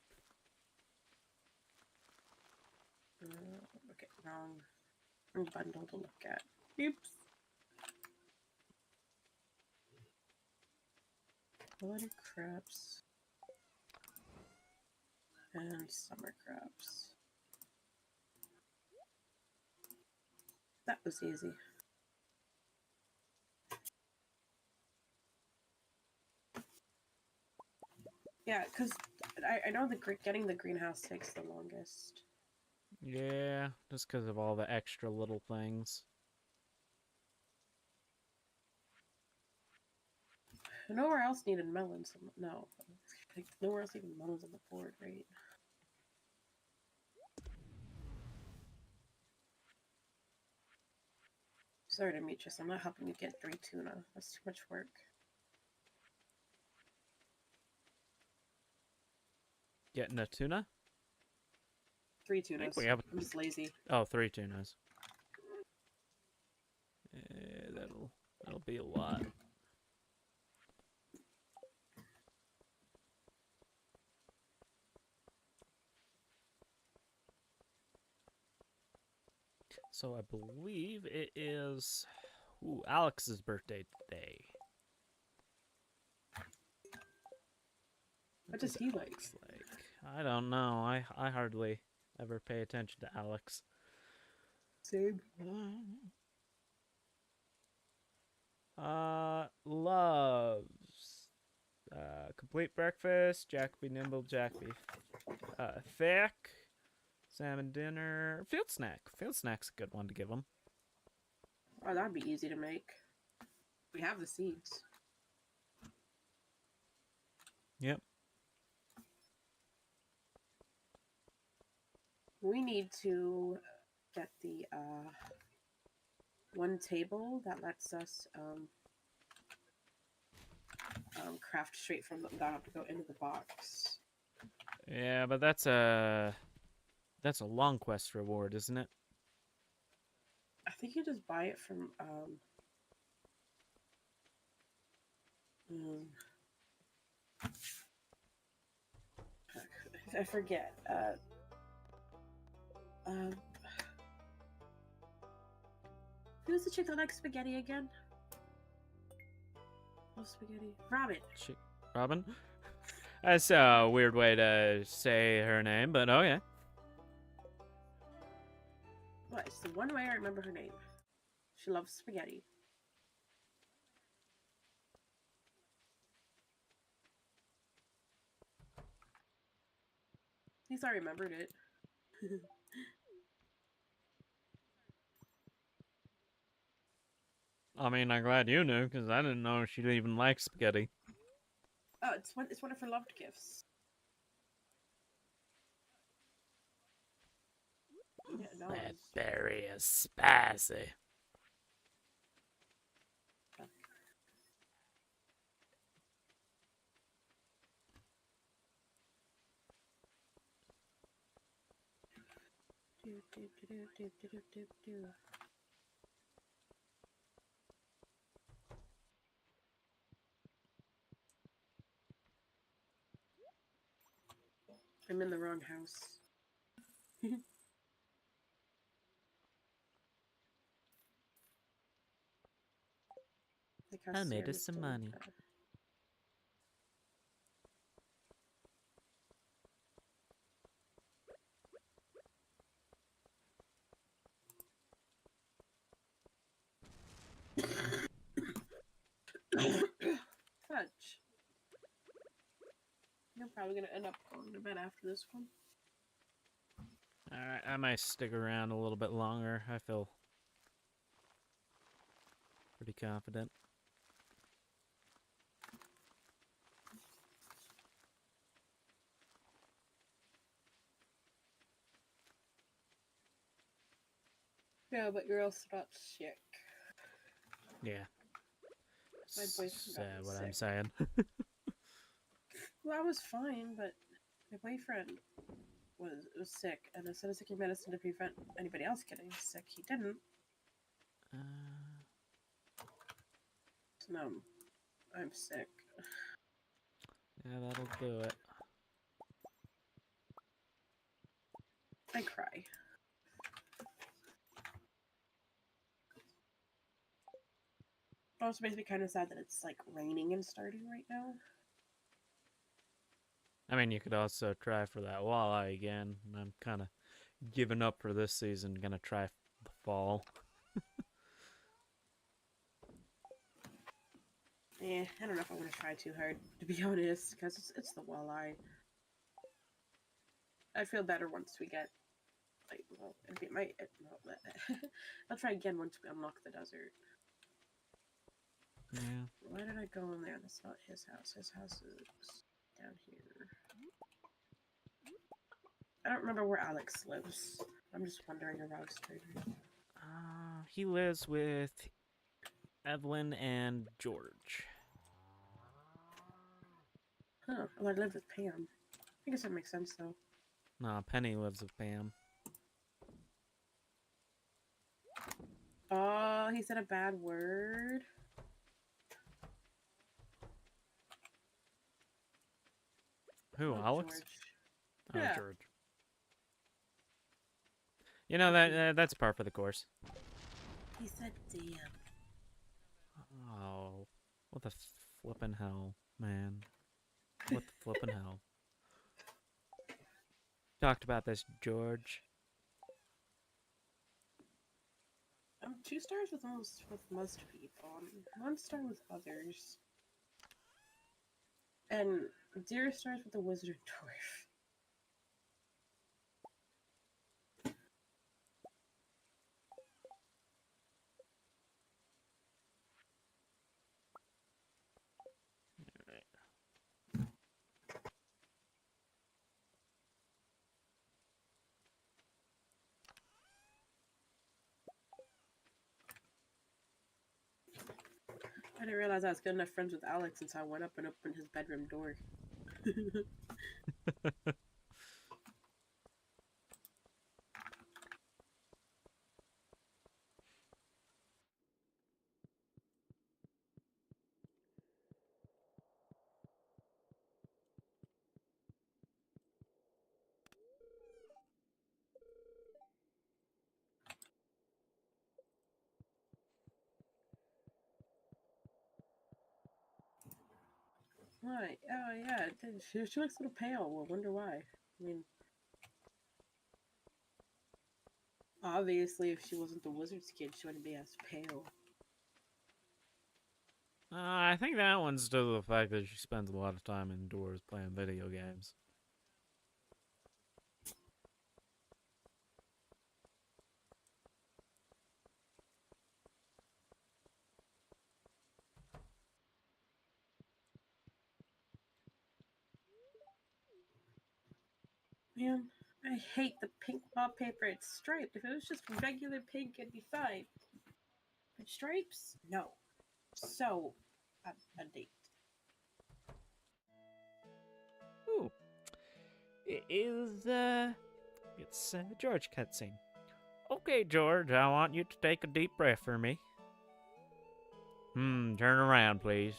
Okay, wrong bundle to look at. Oops. Water crabs and summer crabs. That was easy. Yeah, because I know getting the greenhouse takes the longest. Yeah, just because of all the extra little things. Nowhere else needed melons. No. Like, nowhere else needed melons on the board, right? Sorry, Demetrius. I'm not helping you get 3 tuna. That's too much work. Getting a tuna? 3 I tunas. think we have. I'm just lazy. Oh, 3 tunas. That'll be a lot. So I believe it is Alex's birthday today. What does he like? Alex like? I don't know. I hardly ever pay attention to Alex. Same. Loves complete breakfast, Jack be nimble, Jack be thick, salmon dinner, field snack. Field snack's a good one to give him. Oh, that'd be easy to make. We have the seeds. Yep. We need to get the one table that lets us craft straight from the not have to go into the box. Yeah, but that's a long quest reward, isn't it? I think you just buy it from um I forget. Um, who's the chick that likes spaghetti again? Oh, spaghetti. Robin. Robin? That's a weird way to say her name, but okay. What? It's the one way I remember her name. She loves spaghetti. At least I remembered it. I mean, I'm glad you knew, because I didn't know she even liked spaghetti. Oh, it's one of her loved gifts. Yeah, no, That it's berry is spicy. do. I'm in the wrong house. I made us some money. Fudge. I'm probably gonna end up going to bed after this one. Alright, I might stick around a little bit longer. I feel pretty confident. Yeah, but you're also not sick. Yeah. My boyfriend got me What sick. I'm saying. Well, I was fine, but my boyfriend was sick, and instead of taking medicine to prevent anybody else getting sick, he didn't. So now I'm sick. Yeah, that'll do it. I cry. It also makes me kind of sad that it's like raining and starting right now. I mean, you could also try for that walleye again. I'm kind of giving up for this season. Gonna try the fall. Yeah, I don't know if I want to try too hard, to be honest, because it's the walleye. I feel better once we get, like, well, it might, no, I'll try again once we unlock the desert. Yeah. Why did I go in there? That's not his house. His house is down here. I don't remember where Alex lives. I'm just wondering around Stranger. He lives with Evelyn and George. Huh. Well, I live with Pam. I guess that makes sense, though. No, Penny lives with Pam. Oh, he said a bad word. Who, Oh, Alex? George. Oh, Yeah. George. You know, that's par for the course. He said damn. Oh, what the flippin' hell, man. What the flippin' hell. Talked about this, George. 2 stars with most people. 1 star with others. And 0 stars with the wizard dwarf. I didn't realize I was good enough friends with Alex since I went up and opened his bedroom door. Why? Oh yeah, she looks a little pale. I wonder why. I mean, obviously, if she wasn't the wizard's kid, she wouldn't be as pale. I think that one's due to the fact that she spends a lot of time indoors playing video games. Man, I hate the pink wallpaper. It's striped. If it was just regular pink, it'd be fine. But stripes? No. So, a date. Ooh. It's George cutscene. Okay, George, I want you to take a deep breath for me. Turn around, please.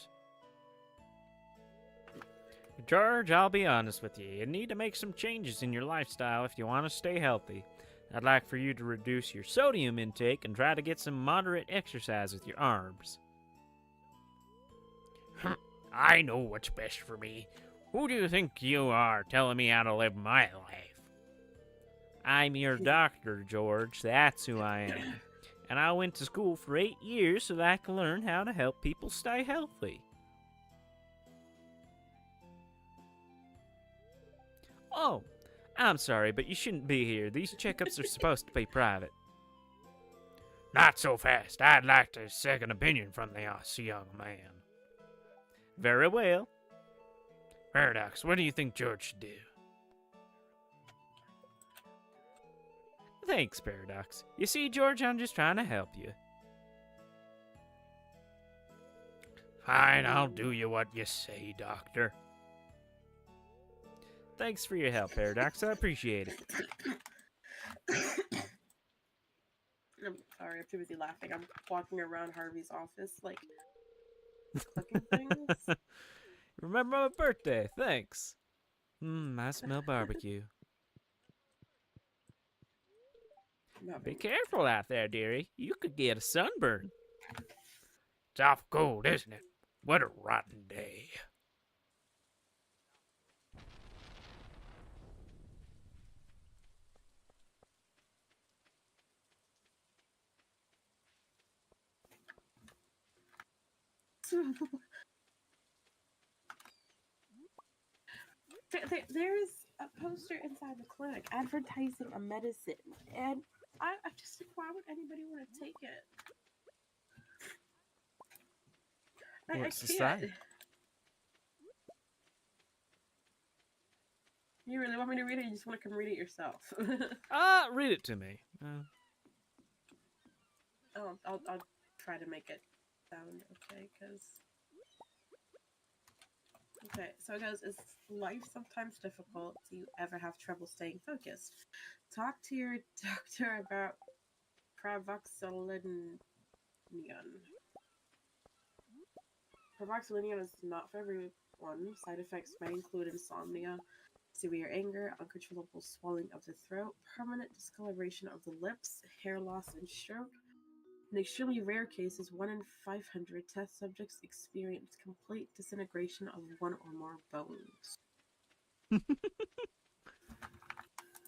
George, I'll be honest with you. You need to make some changes in your lifestyle if you want to stay healthy. I'd like for you to reduce your sodium intake and try to get some moderate exercise with your arms. I know what's best for me. Who do you think you are telling me how to live my life? I'm your doctor, George. That's who I am. And I went to school for 8 years so that I could learn how to help people stay healthy. Oh, I'm sorry, but you shouldn't be here. These checkups are supposed to be private. Not so fast. I'd like a second opinion from the young man. Very well. Paradox, what do you think George should do? Thanks, Paradox. You see, George, I'm just trying to help you. Fine, I'll do you what you say, Doctor. Thanks for your help, Paradox. I appreciate it. I'm sorry, I'm too busy laughing. I'm walking around Harvey's office, like, cooking things. Remember my birthday. Thanks. I smell barbecue. Be careful out there, dearie. You could get a sunburn. It's awful cold, isn't it? What a rotten day. There's a poster inside the clinic advertising a medicine, and I just think, why would anybody want to take it? What's I the can't. sign? You really want me to read it? Or you just want to come read it yourself? Read it to me. I'll try to make it sound okay, because... Okay, so it goes, is life sometimes difficult? Do you ever have trouble staying focused? Talk to your doctor about Pravoxylinion. Pravoxylinion is not for everyone. Side effects may include insomnia, severe anger, uncontrollable swelling of the throat, permanent discoloration of the lips, hair loss, and stroke. In extremely rare cases, 1 in 500 test subjects experience complete disintegration of one or more bones.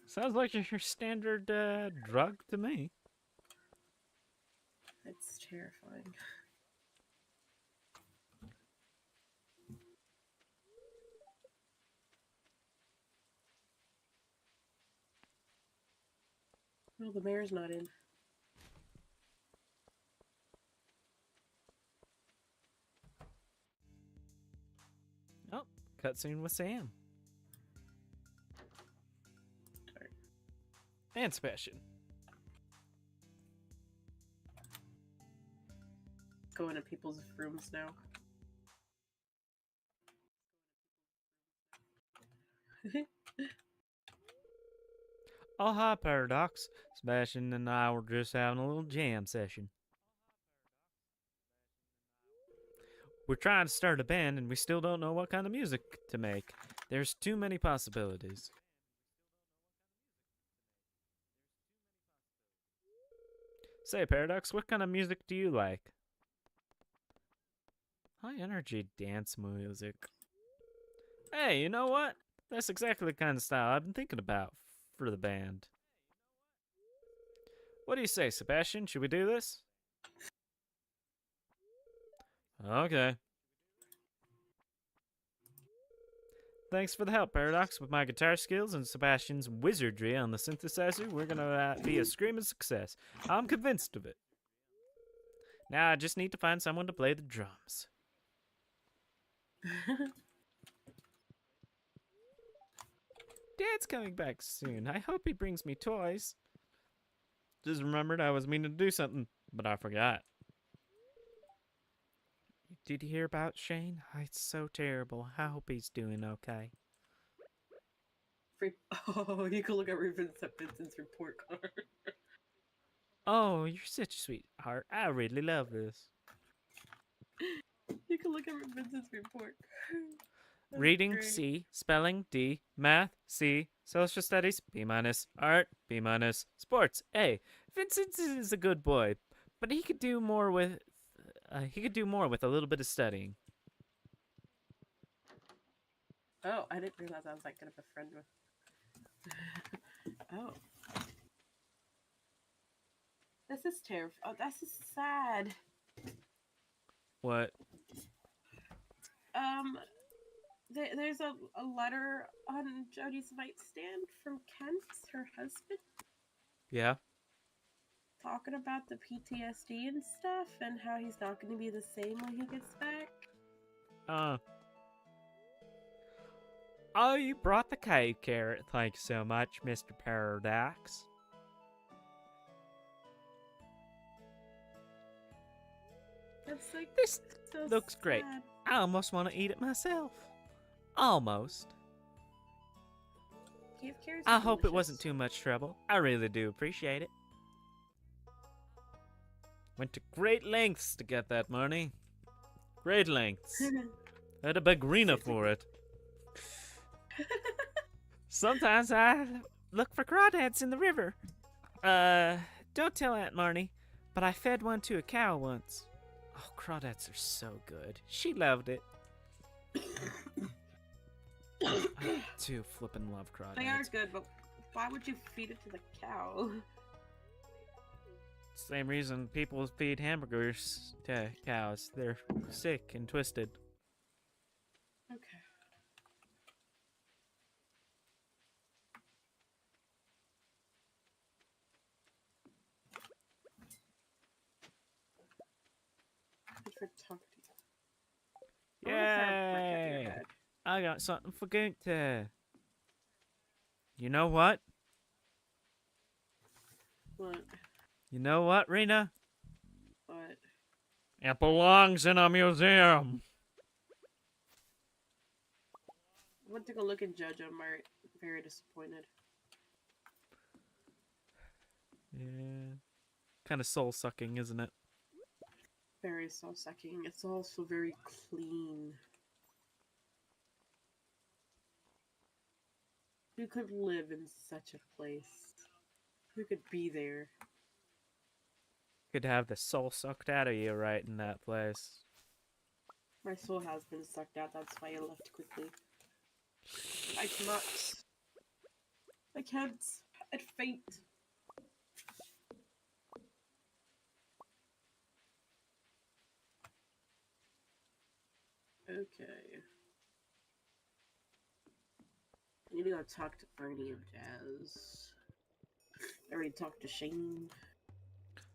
Sounds like your standard drug to me. It's terrifying. Well, the mayor's not in. Oh, cutscene with Sam. Sorry. And Sebastian. go into people's rooms now. Oh, hi, Paradox. Sebastian and I were just having a little jam session. We're trying to start a band and we still don't know what kind of music to make. There's too many possibilities. Say, Paradox, what kind of music do you like? High energy dance music. Hey, you know what? That's exactly the kind of style I've been thinking about for the band. What do you say, Sebastian? Should we do this? Okay. Thanks for the help, Paradox. With my guitar skills and Sebastian's wizardry on the synthesizer, we're gonna be a screaming success. I'm convinced of it. Now I just need to find someone to play the drums. Dad's coming back soon. I hope he brings me toys. Just remembered I was meaning to do something, but I forgot. Did you hear about Shane? It's so terrible. I hope he's doing okay. Oh, you can look at Vincent's report card. Oh, you're such a sweetheart. I really love this. You can look at Vincent's report. That's Reading great. C, spelling D, math C, social studies B minus, art B minus, sports A. Vincent is a good boy, but he could do more with a little bit of studying. Oh, I didn't realize I was like gonna befriend with. Oh, this is terrible. Oh, that's just sad. What? There's a letter on Jody's nightstand from Kent, her husband, Yeah? talking about the PTSD and stuff, and how he's not going to be the same when he gets back. Oh, you brought the cave carrot. Thank you so much, Mr. Paradox. That's like This so looks great. sad. I almost want to eat it myself. Almost. Cave carrots I are hope it wasn't delicious. too much trouble. I really do appreciate it. Went to great lengths to get that money. Great lengths. Had a big arena for it. Sometimes I look for crawdads in the river. Don't tell Aunt Marnie, but I fed one to a cow once. Oh, crawdads are so good. She loved it. I too flippin' love crawdads. They are good, but why would you feed it to the cow? Same reason people feed hamburgers to cows. They're sick and twisted. Okay. Good for talking to you. I wanna throw a brick at your Yay! head. I got something for Gunther. You know what? What? You know what, Rena? What? It belongs in a museum. I went to go look at Jojo. I'm very disappointed. Yeah. Kind of soul sucking, isn't it? Very soul-sucking. It's also very clean. Who could live in such a place? Who could be there? Could have the soul sucked out of you right in that place. My soul has been sucked out. That's why I left quickly. I cannot. I can't. I'd faint. Okay. I need to go talk to Bernie and Jazz. I already talked to Shane.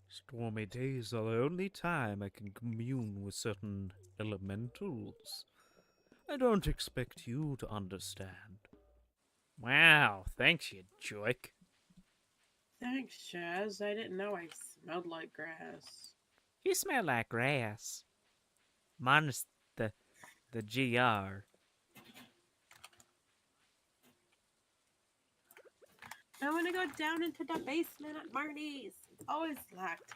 Stormy days are the only time I can commune with certain elementals. I don't expect you to understand. Wow, thanks, you joke. Thanks, Jazz. I didn't know I smelled like grass. You smell like grass. Minus the GR. I want to go down into the basement at Marty's. It's always locked.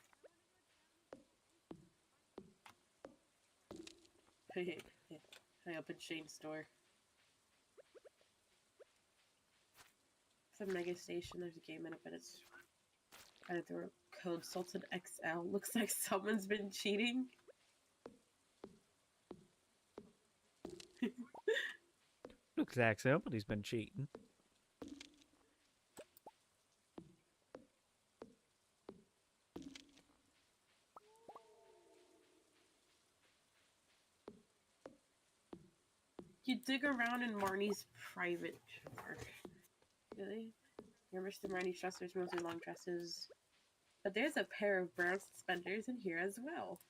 I opened Shane's store. It's a mega station. There's a game in it, but it's kind of through a code Sultan XL. Looks like someone's been cheating. Looks like somebody's been cheating. You dig around in Marnie's private drawer. Really? Your Mr. Marnie's dressers, mostly long dresses. But there's a pair of brown suspenders in here as well.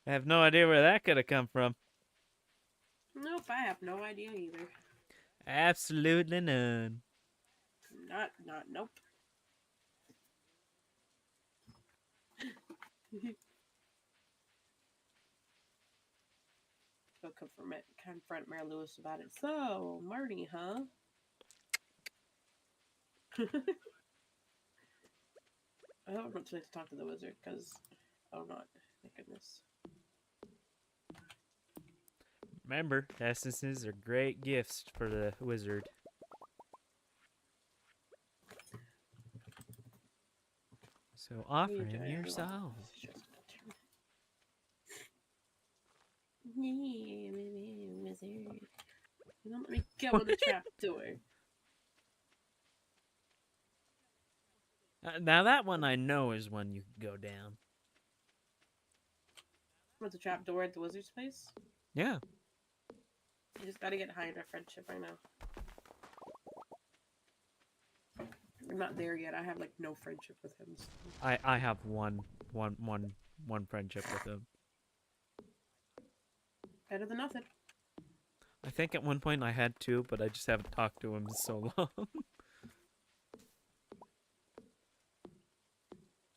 I have no idea where that could have come from. Nope, I have no idea either. Absolutely none. Nope. Go confront Mayor Lewis about it. So, Marty, huh? I don't want to talk to the wizard because oh not. Thank goodness. Remember, essences are great gifts for the wizard. So offer him your soul. Wizard. You don't let me go in the trap door. Now that one I know is one you can go down. What's the trap door at the wizard's place? Yeah. You just gotta get high in our friendship, I know. I'm not there yet. I have like no friendship with him. So. I have one friendship with him. Better than nothing. I think at one point I had two, but I just haven't talked to him in so long.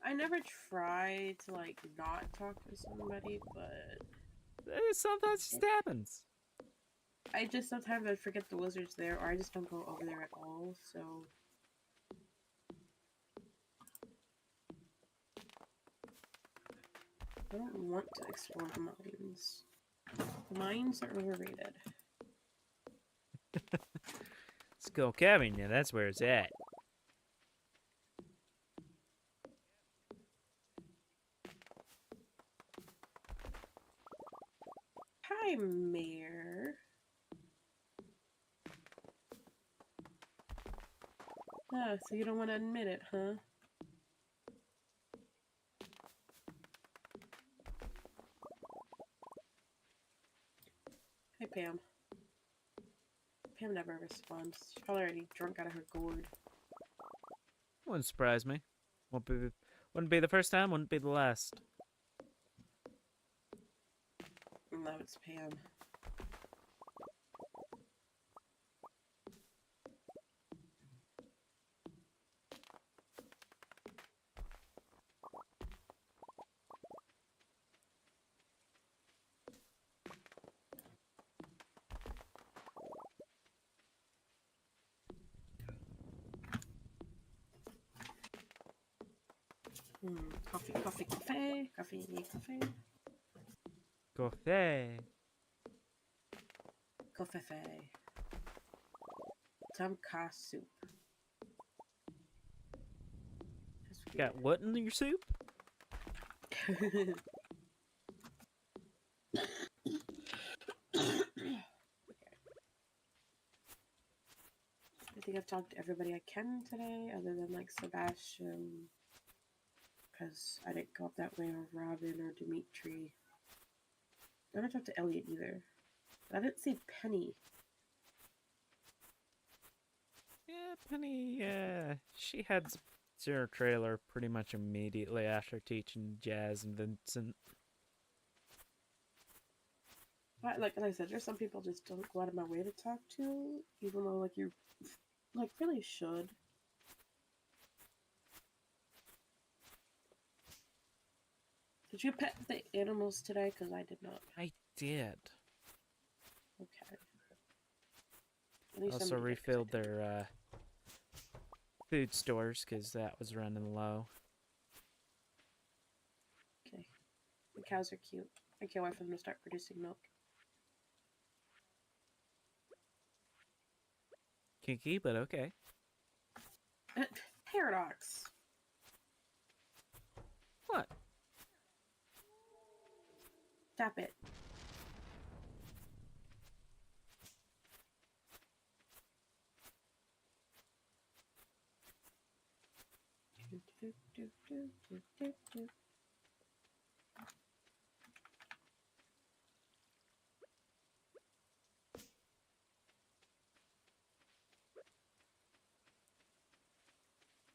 I never try to like not talk to somebody, but Sometimes it just happens. I just sometimes I forget the wizard's there, or I just don't go over there at all. So I don't want to explore the mines. The mines are overrated. Skull Cabin, yeah, that's where it's at. Hi, Mayor. Ah, so you don't want to admit it, huh? Hey, Pam. Pam never responds. She's probably already drunk out of her gourd. Wouldn't surprise me. Wouldn't be the first time, wouldn't be the last. No, it's Pam. Coffee. Coffee. Coffee. Tom Kha soup. Got what in your soup? I think I've talked to everybody I can today, other than like Sebastian, because I didn't go up that way, or Robin, or Dimitri. I haven't talked to Elliot either. But I didn't see Penny. Yeah, Penny, she heads to her trailer pretty much immediately after teaching Jazz and Vincent. But like I said, there's some people just don't go out of my way to talk to, even though like you like really should. Did you pet the animals today? Because I did not. I did. Okay. At least Also somebody did, 'cause I refilled didn't. their food stores because that was running low. Okay. The cows are cute. I can't wait for them to start producing milk. Kinky, but okay. Paradox. What? Tap it.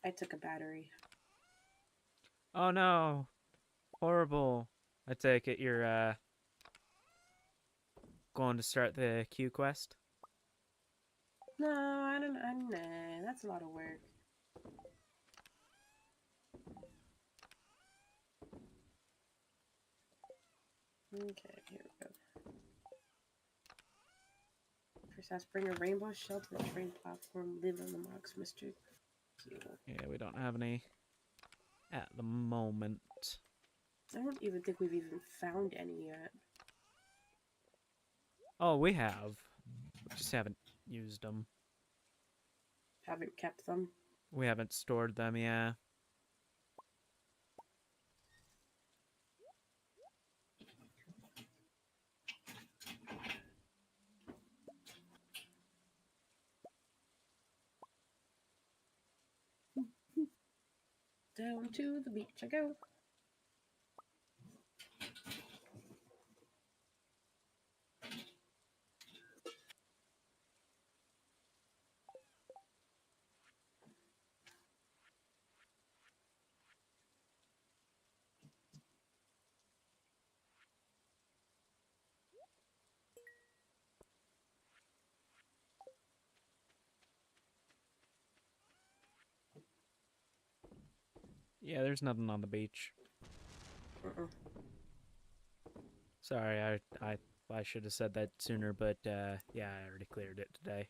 I took a battery. Oh no. Horrible. I take it you're going to start the Q quest? No, I don't. Nah, that's a lot of work. Okay, here we go. First, has bring a rainbow shell to the train platform. Live on the Mox, Mr. Q. Yeah, we don't have any at the moment. I don't even think we've even found any yet. Oh, we have. We just haven't used them. Haven't kept them. We haven't stored them, yeah. Down to the beach I go. Yeah, there's nothing on the beach. Sorry, I should have said that sooner, but yeah, I already cleared it today.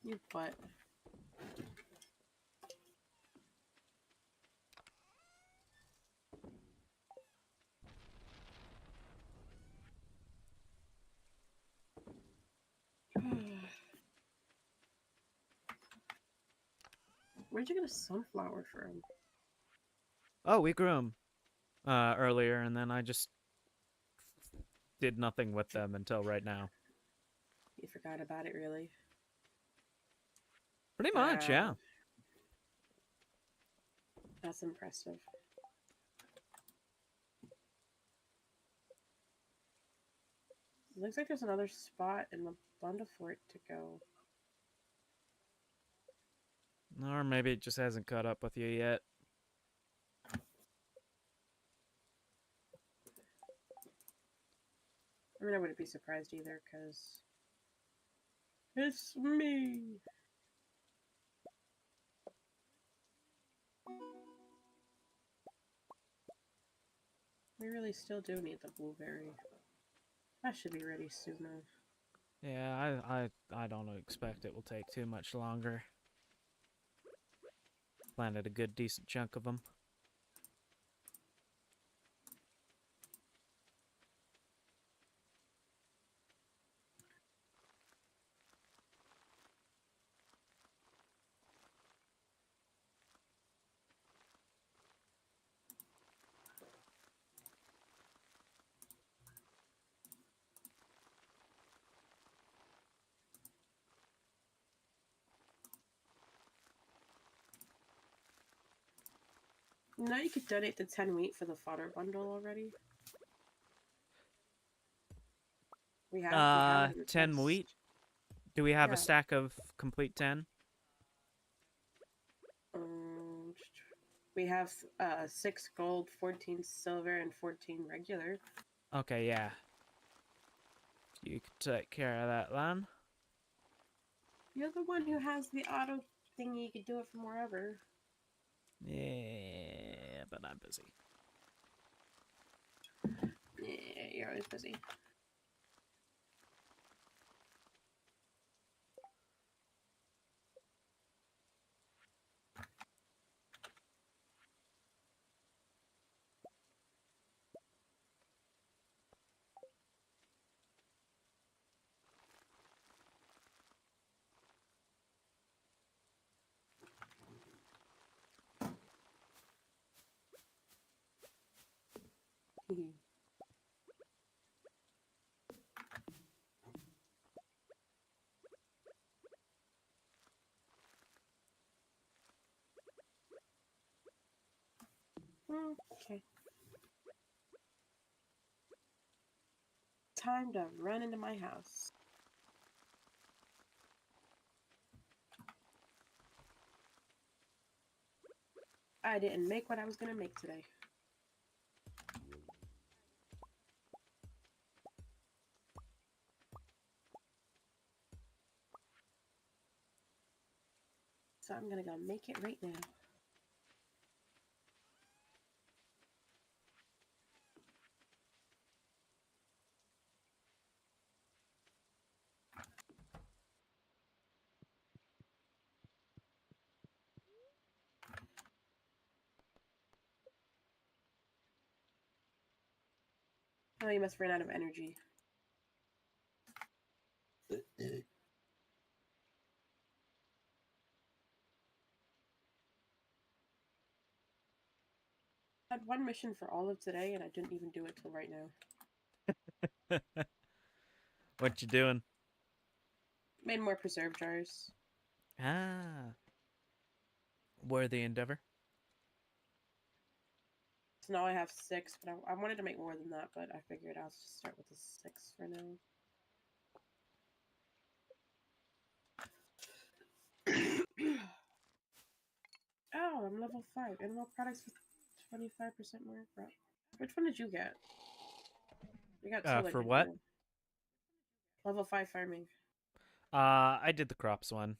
You what? Where'd you get a sunflower from? Oh, we grew them earlier, and then I just did nothing with them until right now. You forgot about it, really? Pretty much, yeah. Wow. That's impressive. It looks like there's another spot in the bundle for it to go. Or maybe it just hasn't caught up with you yet. I mean, I wouldn't be surprised either, because it's me. We really still do need the blueberry. That should be ready soon enough. Yeah, I don't expect it will take too much longer. Planted a good decent chunk of them. Now you could donate the 10 wheat for the fodder bundle already. We have it in the 10 chest. wheat? Do we have Yeah. a stack of complete 10? We have 6 gold, 14 silver, and 14 regular. Okay, yeah. You can take care of that, then. You're the one who has the auto thingy. You could do it from wherever. Yeah, but I'm busy. I was busy. Okay. Time to run into my house. I didn't make what I was gonna make today. So I'm gonna go make it right now. Oh, you must run out of energy. I had one mission for all of today, and I didn't even do it till right now. What you doing? Made more preserve jars. Ah. Worthy endeavor. So now I have 6, but I wanted to make more than that, but I figured I'll just start with the 6 for now. Oh, I'm level 5. Animal products with 25% more. Which one did you get? You got 2. For didn't what? you? Level 5 farming. I did the crops one.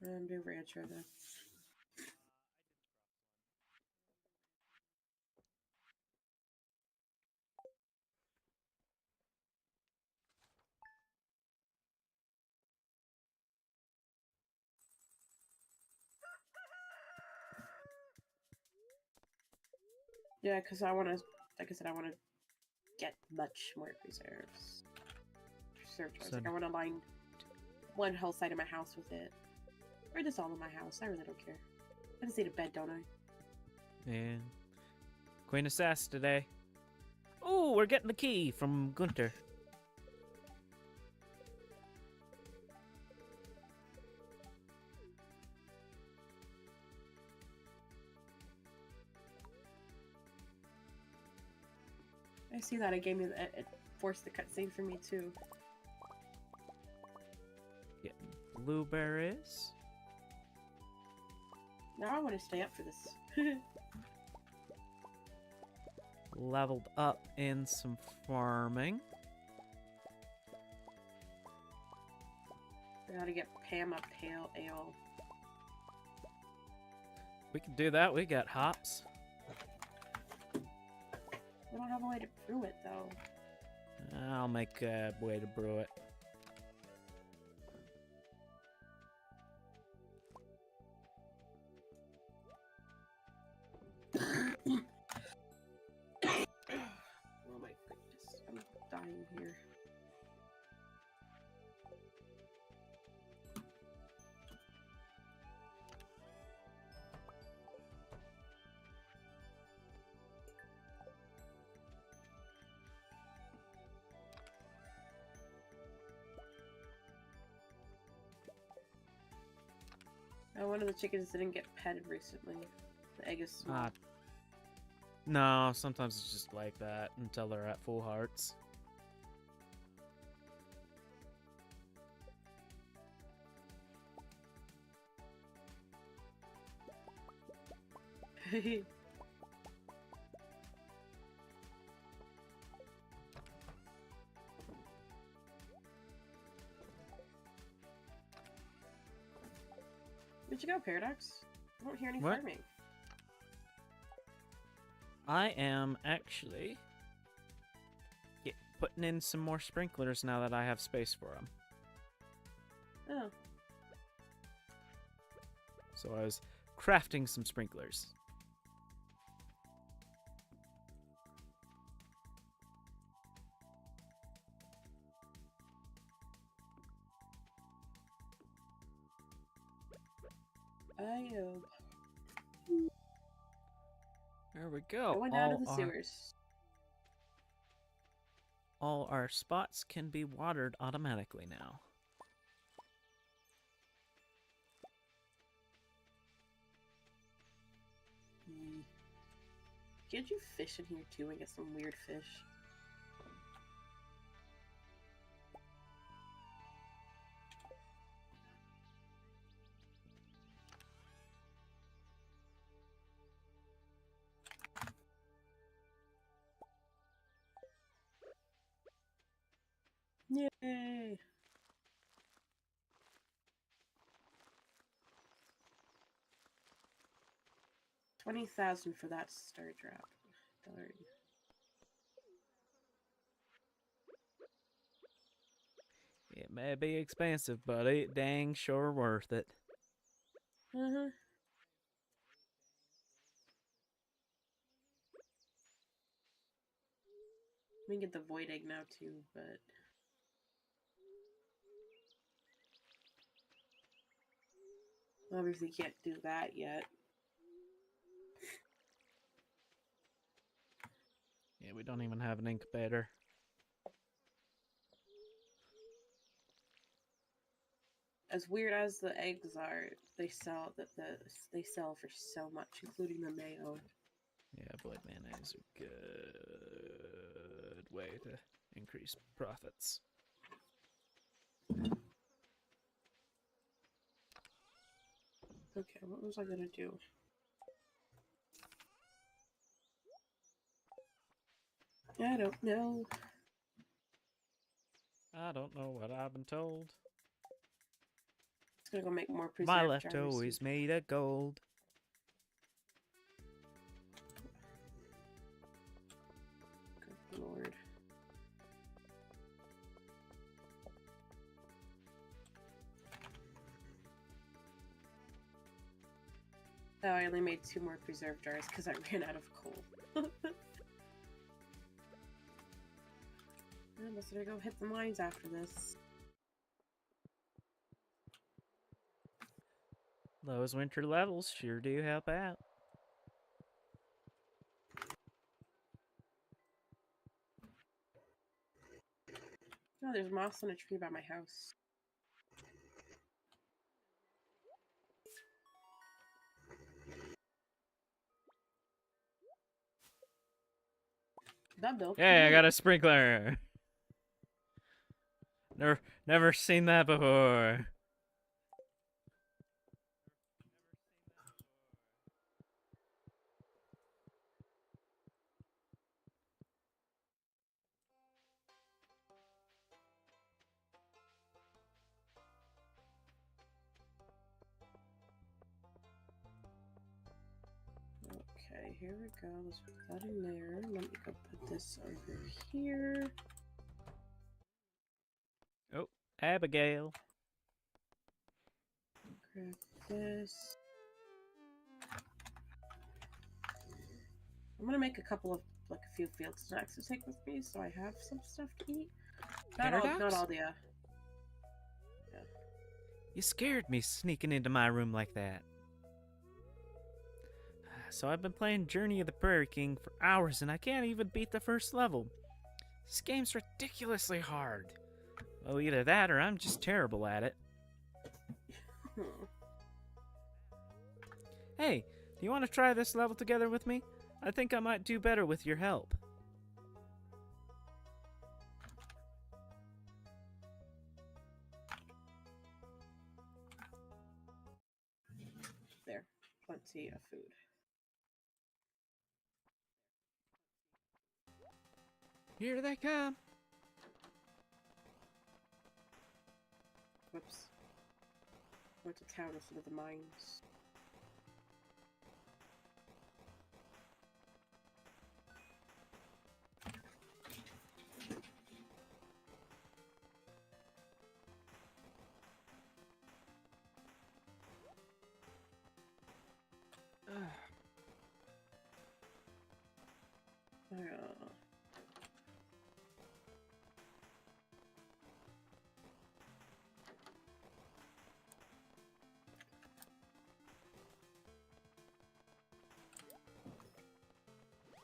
Do rancher then. Yeah, because I want to, like I said, I want to get much more preserves. Preserve jars. So- Like, I want to line one whole side of my house with it. Or just all of my house. I really don't care. I just need a bed, don't I? Yeah. Queen of Sass today. Oh, we're getting the key from Gunter. I see that. It gave me it forced the cutscene for me too. Getting blueberries. Now I want to stay up for this. Leveled up in some farming. I gotta get Pam a pale ale. We can do that. We got hops. I don't have a way to brew it though. I'll make a way to brew it. Oh my goodness, I'm dying here. One of the chickens didn't get petted recently. The egg is small. No, sometimes it's just like that until they're at full hearts. Where'd you go, Paradox? I don't hear any What? farming. I am actually putting in some more sprinklers now that I have space for them. Oh. So I was crafting some sprinklers. There we go. Going out of the sewers. All our spots can be watered automatically now. Can't you fish in here too and get some weird fish? Yay! $20,000 for that star drop. Darn. It may be expensive, but it dang sure worth it. Uh-huh. We can get the void egg now too, but obviously can't do that yet. Yeah, we don't even have an incubator. As weird as the eggs are, they sell they sell for so much, including the mayo. Yeah, void mana is a good way to increase profits. Okay, what was I gonna do? I don't know. I don't know what I've been told. Just gonna go make more preserved My jars. leftover is made of gold. Good lord. Oh, I only made 2 more preserved jars because I ran out of coal. Unless I go hit the mines after this. Those winter levels sure do help out. Oh, there's moss on a tree by my house. That built. Hey, I got a sprinkler. Never seen that before. Okay, here we go. Let's put that in there. Let me go put this over here. Oh, Abigail. Grab this. I'm gonna make a couple of, like, a few field snacks to take with me, so I have some stuff to eat. Not all the, You scared me sneaking into my room like that. So I've been playing Journey of the Prairie King for hours and I can't even beat the first level. This game's ridiculously hard. Well, either that or I'm just terrible at it. Hey, do you want to try this level together with me? I think I might do better with your help. There. Plenty of food. Here they come. Whoops. Went to town instead of the mines.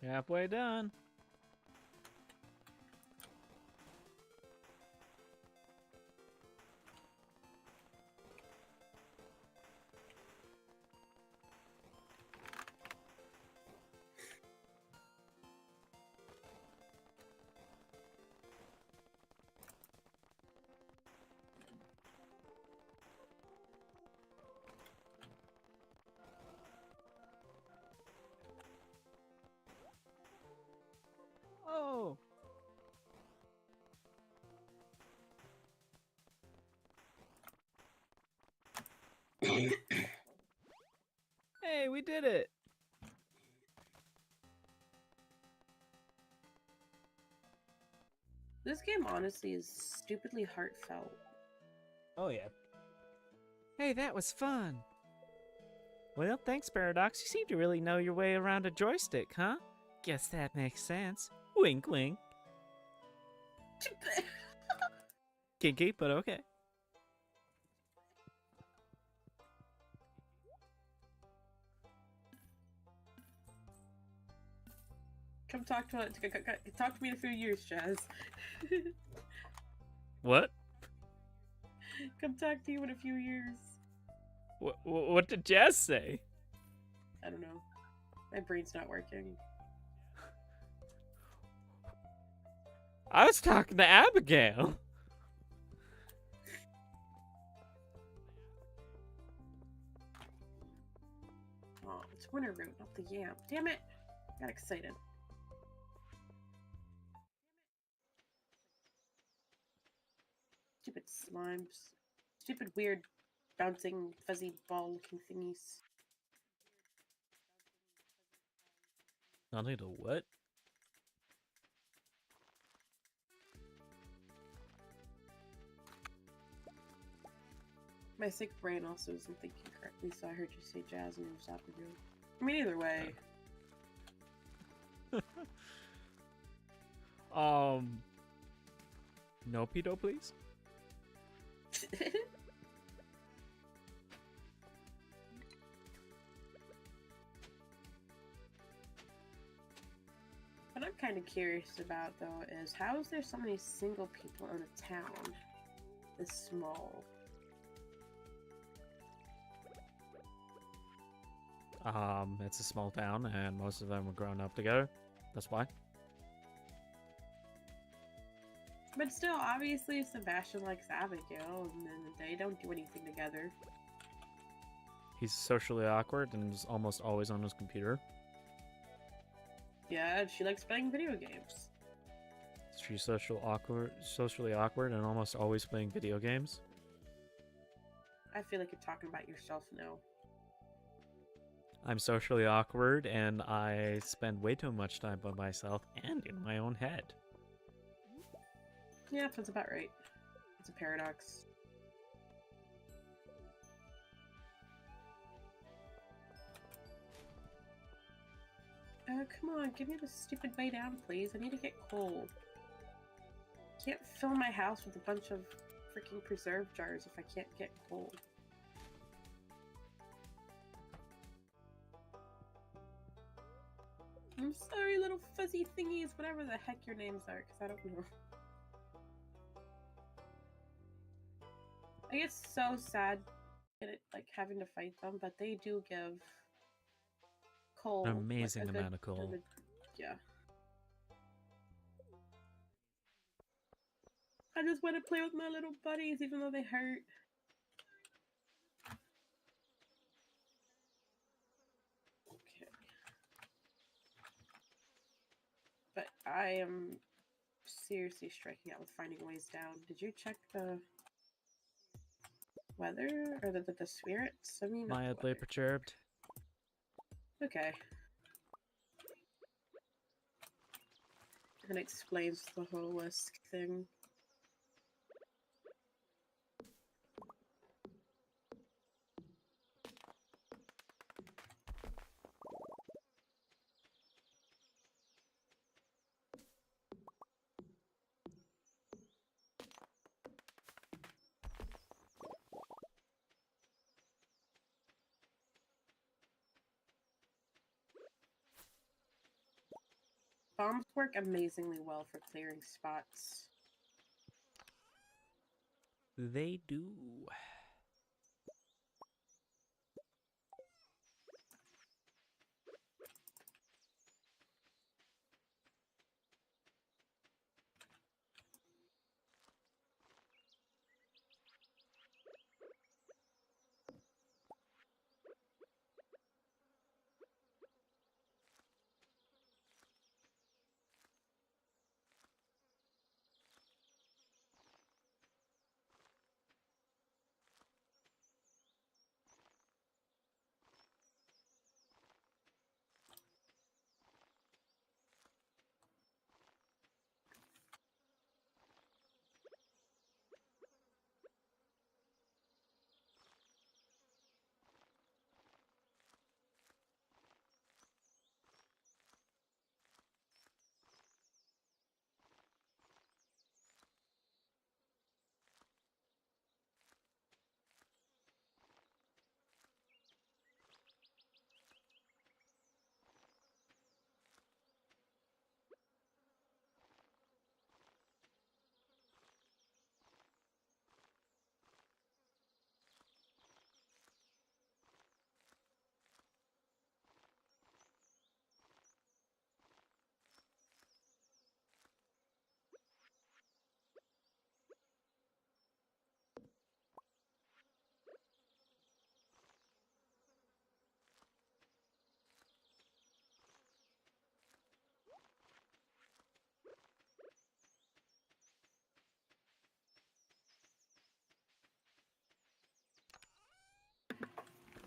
Halfway done. Oh. Hey, we did it. This game honestly is stupidly heartfelt. Oh, yeah. Hey, that was fun. Well, thanks, Paradox. You seem to really know your way around a joystick, huh? Guess that makes sense. Wink, wink. Kinky, but okay. Come talk to talk to me in a few years, Jazz. What? Come talk to you in a few years. What did Jazz say? I don't know. My brain's not working. I was talking to Abigail. Oh, it's winter root, not the yam. Damn it! Got excited. Stupid slimes. Stupid weird bouncing fuzzy ball looking thingies. I need a what? My sick brain also isn't thinking correctly, so I heard you say Jazz and it was Abigail. I mean, either way. No pedo, please. What I'm kind of curious about, though, is how is there so many single people in a town this small? It's a small town, and most of them were grown up together. That's why. But still, obviously, Sebastian likes Abigail, and then they don't do anything together. He's socially awkward and is almost always on his computer. Yeah, she likes playing video games. She's socially awkward, and almost always playing video games. I feel like you're talking about yourself now. I'm socially awkward, and I spend way too much time by myself and in my own head. Yeah, that's about right. It's a paradox. Come on, give me the stupid way down, please. I need to get coal. Can't fill my house with a bunch of freaking preserve jars if I can't get coal. I'm sorry, little fuzzy thingies, whatever the heck your names are, because I don't know. I get so sad like having to fight them, but they do give coal. An like, amazing amount of coal. Yeah. I just want to play with my little buddies, even though they hurt. Okay. But I am seriously striking out with finding ways down. Did you check the weather? Or the spirits? I mean, not the Mildly weather. perturbed. Okay. And it explains the whole Lisk thing. Bombs work amazingly well for clearing spots. They do.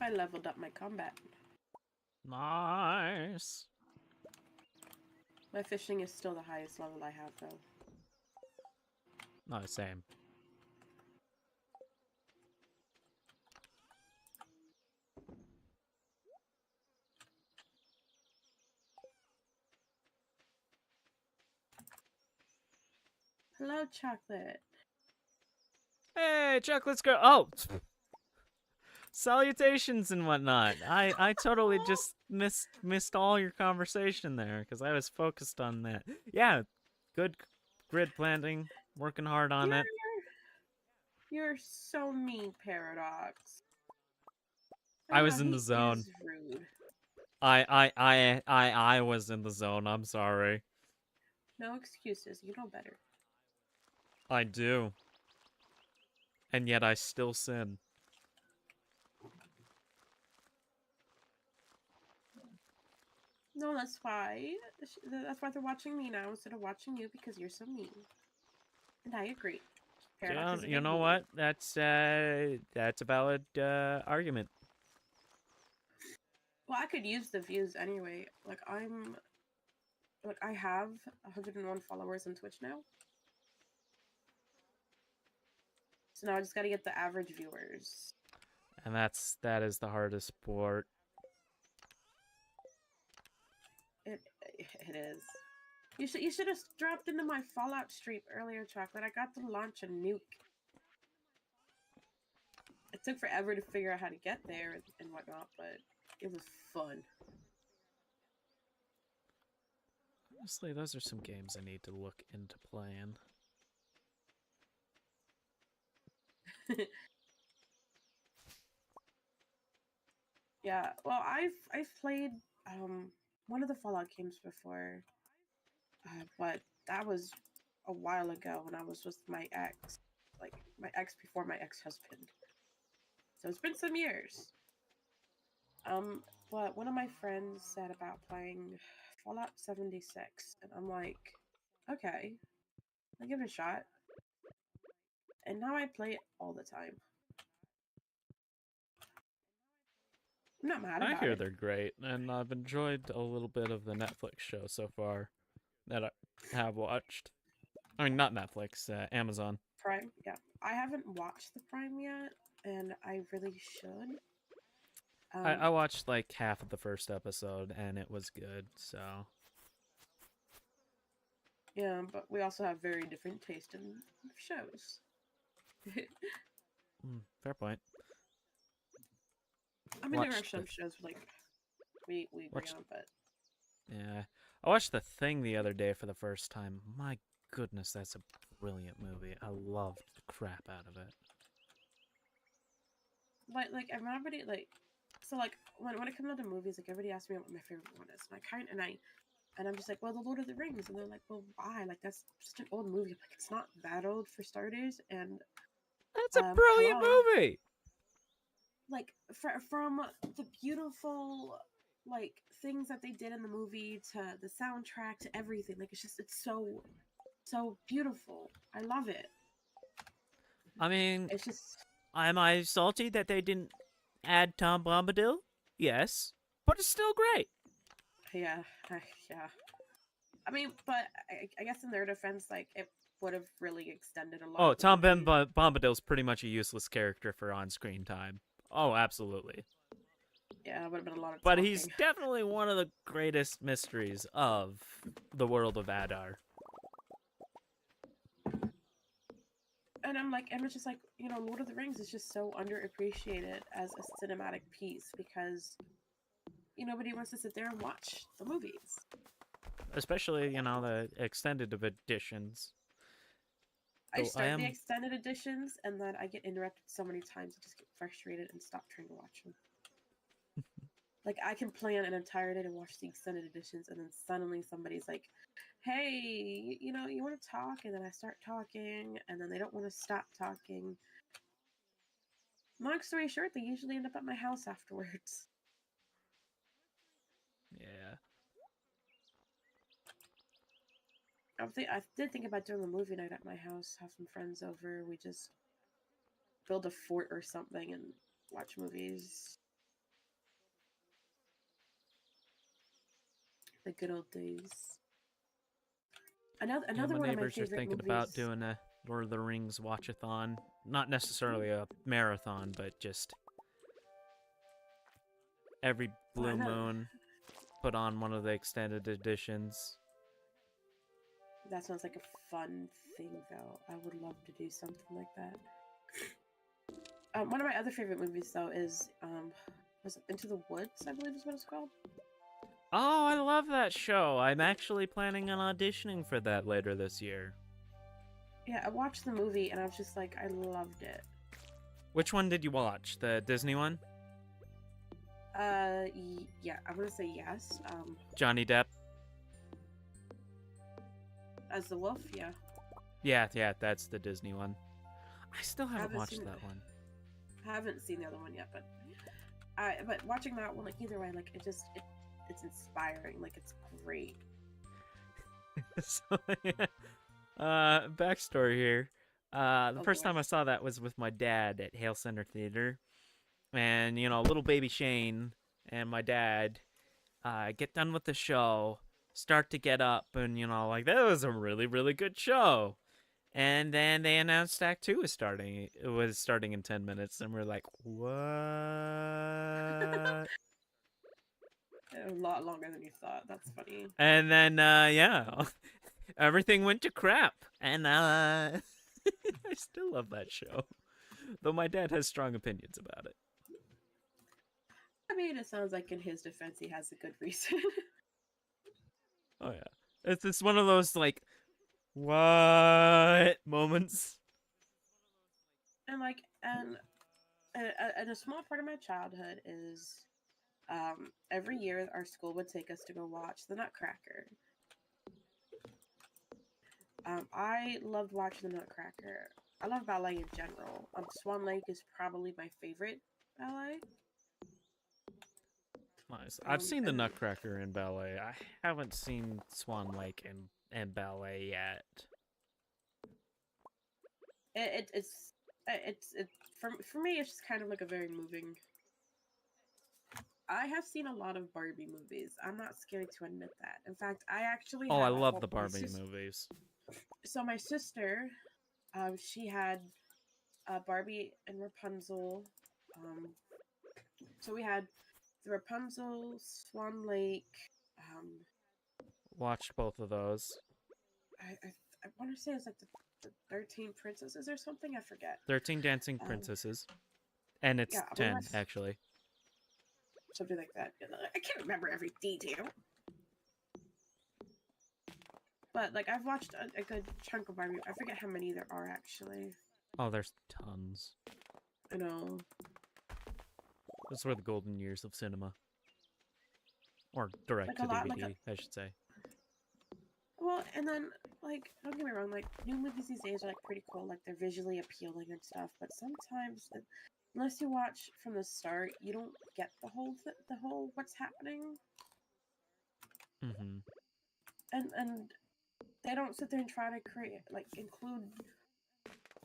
I leveled up my combat. Nice. My fishing is still the highest level I have, though. No, same. Hello, chocolate. Hey, chocolate's girl. Oh, salutations and whatnot. I totally just missed all your conversation there because I was focused on that. Yeah, good grid planting. Working hard on it. You're so mean, Paradox. I was know, in the he zone. is rude. I was in the zone. I'm sorry. No excuses. You know better. I do. And yet I still sin. No, that's why. That's why they're watching me now instead of watching you because you're so mean. And I agree. Paradox is a You big know bully. what? That's a valid argument. Well, I could use the views anyway. Like I have 101 followers on Twitch now. So now I just gotta get the average viewers. And that is the hardest part. It is. You should have dropped into my Fallout stream earlier, Chocolate. I got to launch a nuke. It took forever to figure out how to get there and whatnot, but it was fun. Honestly, those are some games I need to look into playing. Yeah, well, I've played one of the Fallout games before, but that was a while ago when I was with my ex, like my ex before my ex-husband. So it's been some years. But one of my friends said about playing Fallout 76, and I'm like, okay, I'll give it a shot. And now I play it all the time. I'm not mad I about hear it. they're great, and I've enjoyed a little bit of the Netflix show so far that I have watched. I mean, not Netflix, Amazon. Prime, yeah. I haven't watched the Prime yet, and I really should. I watched like half of the first episode, and it was good, so. Yeah, but we also have very different taste in shows. Fair point. I mean, there are Watched some shows like we agree watched- on, but Yeah. I watched The Thing the other day for the first time. My goodness, that's a brilliant movie. I loved the crap out of it. Like everybody like, so like when it comes to movies, like everybody asks me what my favorite one is, and I'm just like, well, The Lord of the Rings, and they're like, well, why? Like that's such an old movie. I'm like, it's not that old for starters, and That's a brilliant hello, movie. like from the beautiful like things that they did in the movie to the soundtrack to everything, like it's so beautiful. I love it. I mean, It's just am I salty that they didn't add Tom Bombadil? Yes, but it's still great. yeah, yeah. I mean, but I guess in their defense, like it would have really extended a lot Oh, of the Tom movie. Bombadil's pretty much a useless character for on-screen time. Oh, absolutely. Yeah, it would have been a lot of But he's talking. definitely one of the greatest mysteries of the world of Adar. And I'm like, and it's just like, Lord of the Rings is just so underappreciated as a cinematic piece because nobody wants to sit there and watch the movies. Especially, the extended editions. I Though I start the am extended editions and then I get interrupted so many times I just get frustrated and stop trying to watch them. Like I can plan an entire day to watch the extended editions and then suddenly somebody's like, hey, you want to talk? And then I start talking and then they don't want to stop talking. Long story short, they usually end up at my house afterwards. yeah. I did think about doing a movie night at my house, have some friends over. We just build a fort or something and watch movies. The good old days. Yeah, Another my one of my neighbors are favorite thinking about movies. doing a Lord of the Rings watch-a-thon. Not necessarily a marathon, but just every blue moon put on one of the extended editions. That sounds like a fun thing, though. I would love to do something like that. One of my other favorite movies, though, is was it Into the Woods? I believe is what it's called. Oh, I love that show. I'm actually planning on auditioning for that later this year. Yeah, I watched the movie and I was just like, I loved it. Which one did you watch? The Disney one? Yeah, I'm gonna say yes. Johnny Depp? As the wolf, yeah. Yeah, that's the Disney one. I still haven't Haven't watched seen that one. I haven't seen the other one yet, but watching that one, like either way, like it's inspiring. Like it's great. So, yeah. Backstory here. The Oh first boy. time I saw that was with my dad at Hale Center Theater. And, little baby Shane and my dad get done with the show, start to get up, and, like, that was a really, really good show. And then they announced Act 2 was starting. It was starting in 10 minutes, and we're like, what? A lot longer than you thought. That's funny. And then, yeah, everything went to crap. And I still love that show. Though my dad has strong opinions about it. I mean, it sounds like in his defense, he has a good reason. Oh, yeah. It's one of those, like, what moments? And a small part of my childhood is every year our school would take us to go watch The Nutcracker. I loved watching The Nutcracker. I love ballet in general. Swan Lake is probably my favorite ballet. Nice. I've seen the And Nutcracker in ballet. I haven't seen Swan Lake in ballet yet. it's for me. It's just kind of like a very moving. I have seen a lot of Barbie movies. I'm not scared to admit that. In fact, I actually Oh, I have love the Barbie movies. So my sister, she had Barbie and Rapunzel. So we had the Rapunzel, Swan Lake. Um, Watched both of those. I want to say it's like the 13 Princesses or something. I forget. 13 Dancing Princesses. And it's Yeah, 10, actually. something like that. I can't remember every detail. But like I've watched a good chunk of Barbie. I forget how many there are actually. Oh, there's tons. I know. Those were the golden years of cinema. Or direct Like to a lot, like a, DVD, I should say. well, and then like don't get me wrong, like new movies these days are like pretty cool, like they're visually appealing and stuff. But sometimes, unless you watch from the start, you don't get the whole what's happening, Mm-hmm. and they don't sit there and try to create like include.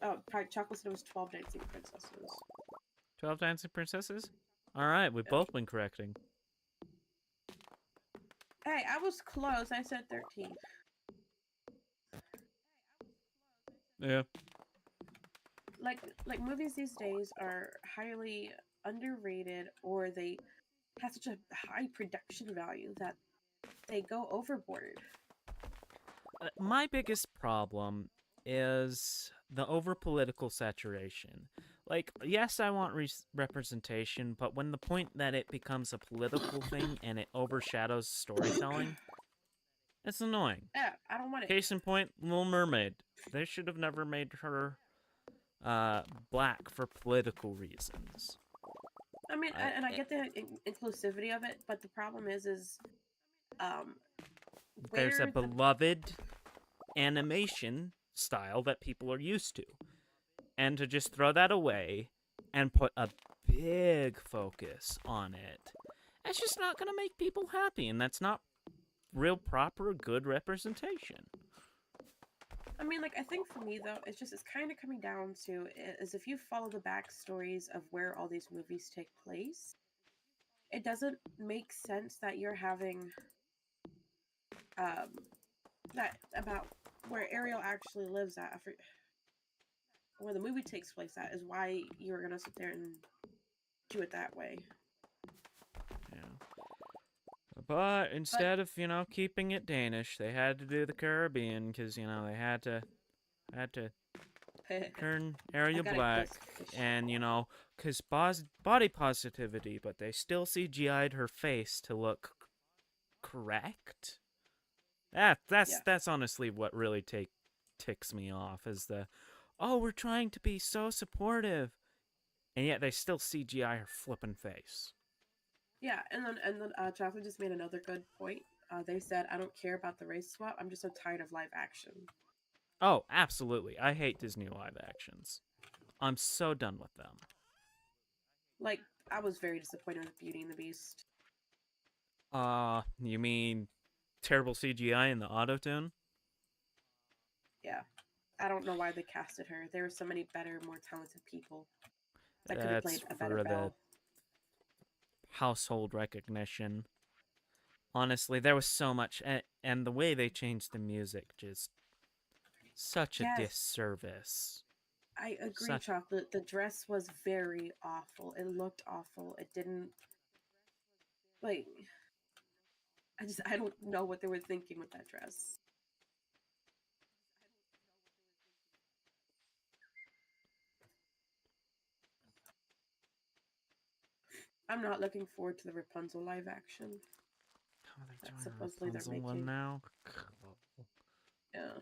Oh, Chocolate said it was 12 Dancing Princesses. 12 Dancing Princesses? Alright, we've Yeah. both been correcting. Hey, I was close. I said 13. Yeah. Like movies these days are highly underrated, or they have such a high production value that they go overboard. My biggest problem is the over political saturation. Like, yes, I want representation, but when the point that it becomes a political thing and it overshadows storytelling, it's annoying. Yeah, I don't want it. Case in point, Little Mermaid. They should have never made her black for political reasons. I mean, and I get the inclusivity of it, but the problem is, there's a where the beloved animation style that people are used to. And to just throw that away and put a big focus on it, that's just not going to make people happy, and that's not real proper good representation. I mean, like, I think for me though, it's kind of coming down to is if you follow the backstories of where all these movies take place, it doesn't make sense that you're having that about where Ariel actually lives at. Where the movie takes place at is why you're gonna sit there and do it that way. Yeah. But instead of, keeping it Danish, they had to do the Caribbean because, they had to turn Ariel black and, because body positivity, but they still CGI'd her face to look correct. That's honestly what really ticks me off is we're trying to be so supportive, and yet they still CGI her flippin' face. Yeah, and then Chocolate just made another good point. They said, "I don't care about the race swap. I'm just so tired of live action." Oh, absolutely. I hate Disney live actions. I'm so done with them. Like, I was very disappointed with Beauty and the Beast. You mean terrible CGI in the autotune? Yeah. I don't know why they casted her. There were so many better, more talented people that could have played a better Belle. Household recognition. Honestly, there was so much, and the way they changed the music, just such a disservice. I agree, Chocolate. The dress was very awful. It looked awful. It didn't, like, I don't know what they were thinking with that dress. I'm not looking forward to the Rapunzel live action. Oh, they're doing supposedly a Rapunzel one now? Yeah.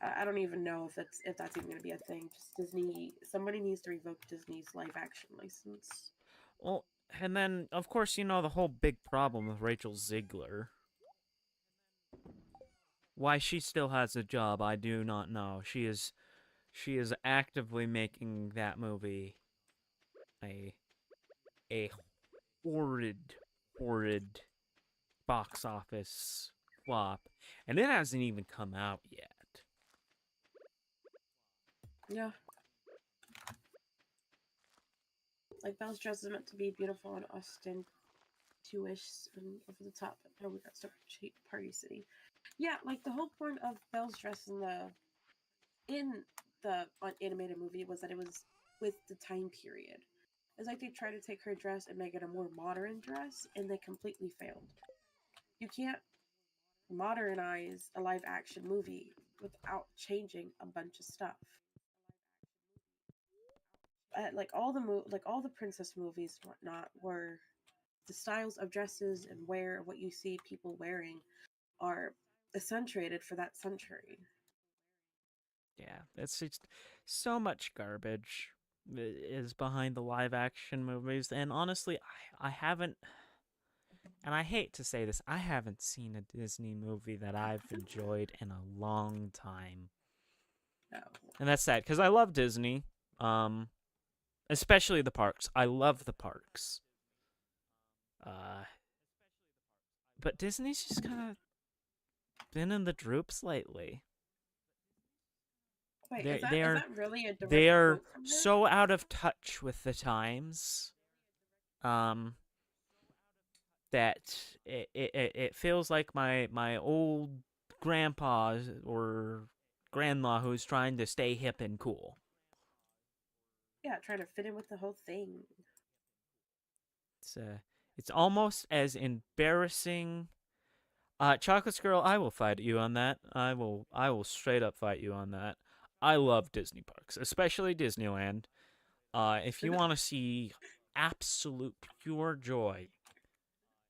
I don't even know if that's even going to be a thing. Just Disney. Somebody needs to revoke Disney's live action license. Well, and then of course the whole big problem with Rachel Zegler. Why she still has a job, I do not know. She is actively making that movie a horrid box office flop, and it hasn't even come out yet. Yeah. Like, Belle's dress is meant to be beautiful and ostentatious and over the top. But no, we got stuck in Party City. Yeah, like the whole point of Belle's dress in the animated movie was that it was with the time period. It's like they tried to take her dress and make it a more modern dress, and they completely failed. You can't modernize a live action movie without changing a bunch of stuff. Like all the princess movies and whatnot were the styles of dresses and wear, what you see people wearing, are accentuated for that century. Yeah, it's just so much garbage is behind the live action movies, and honestly, I haven't, and I hate to say this, I haven't seen a Disney movie that I've enjoyed in a long time. No. And that's sad because I love Disney, um, especially the parks. I love the parks. Uh, but Disney's just kind of been in the droops lately. Wait, They is they're that really a direct they're quote from her? so out of touch with the times. Um, that it feels like my old grandpa or grandma who's trying to stay hip and cool. Yeah, trying to fit in with the whole thing. It's it's almost as embarrassing. Chocolates Girl, I will fight you on that. I will straight up fight you on that. I love Disney parks, especially Disneyland. If you want to see absolute pure joy,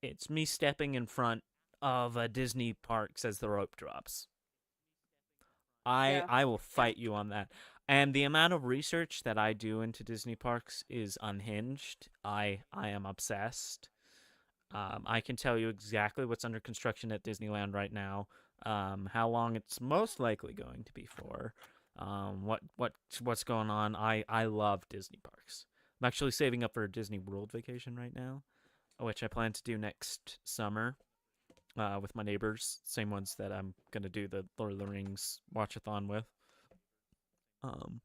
it's me stepping in front of a Disney parks as the rope drops. I Yeah. I will fight you on that. And the amount of research that I do into Disney parks is unhinged. I am obsessed. I can tell you exactly what's under construction at Disneyland right now, how long it's most likely going to be for, what's going on. I love Disney parks. I'm actually saving up for a Disney World vacation right now, which I plan to do next summer, with my neighbors, same ones that I'm gonna do the Lord of the Rings watchathon with. Um,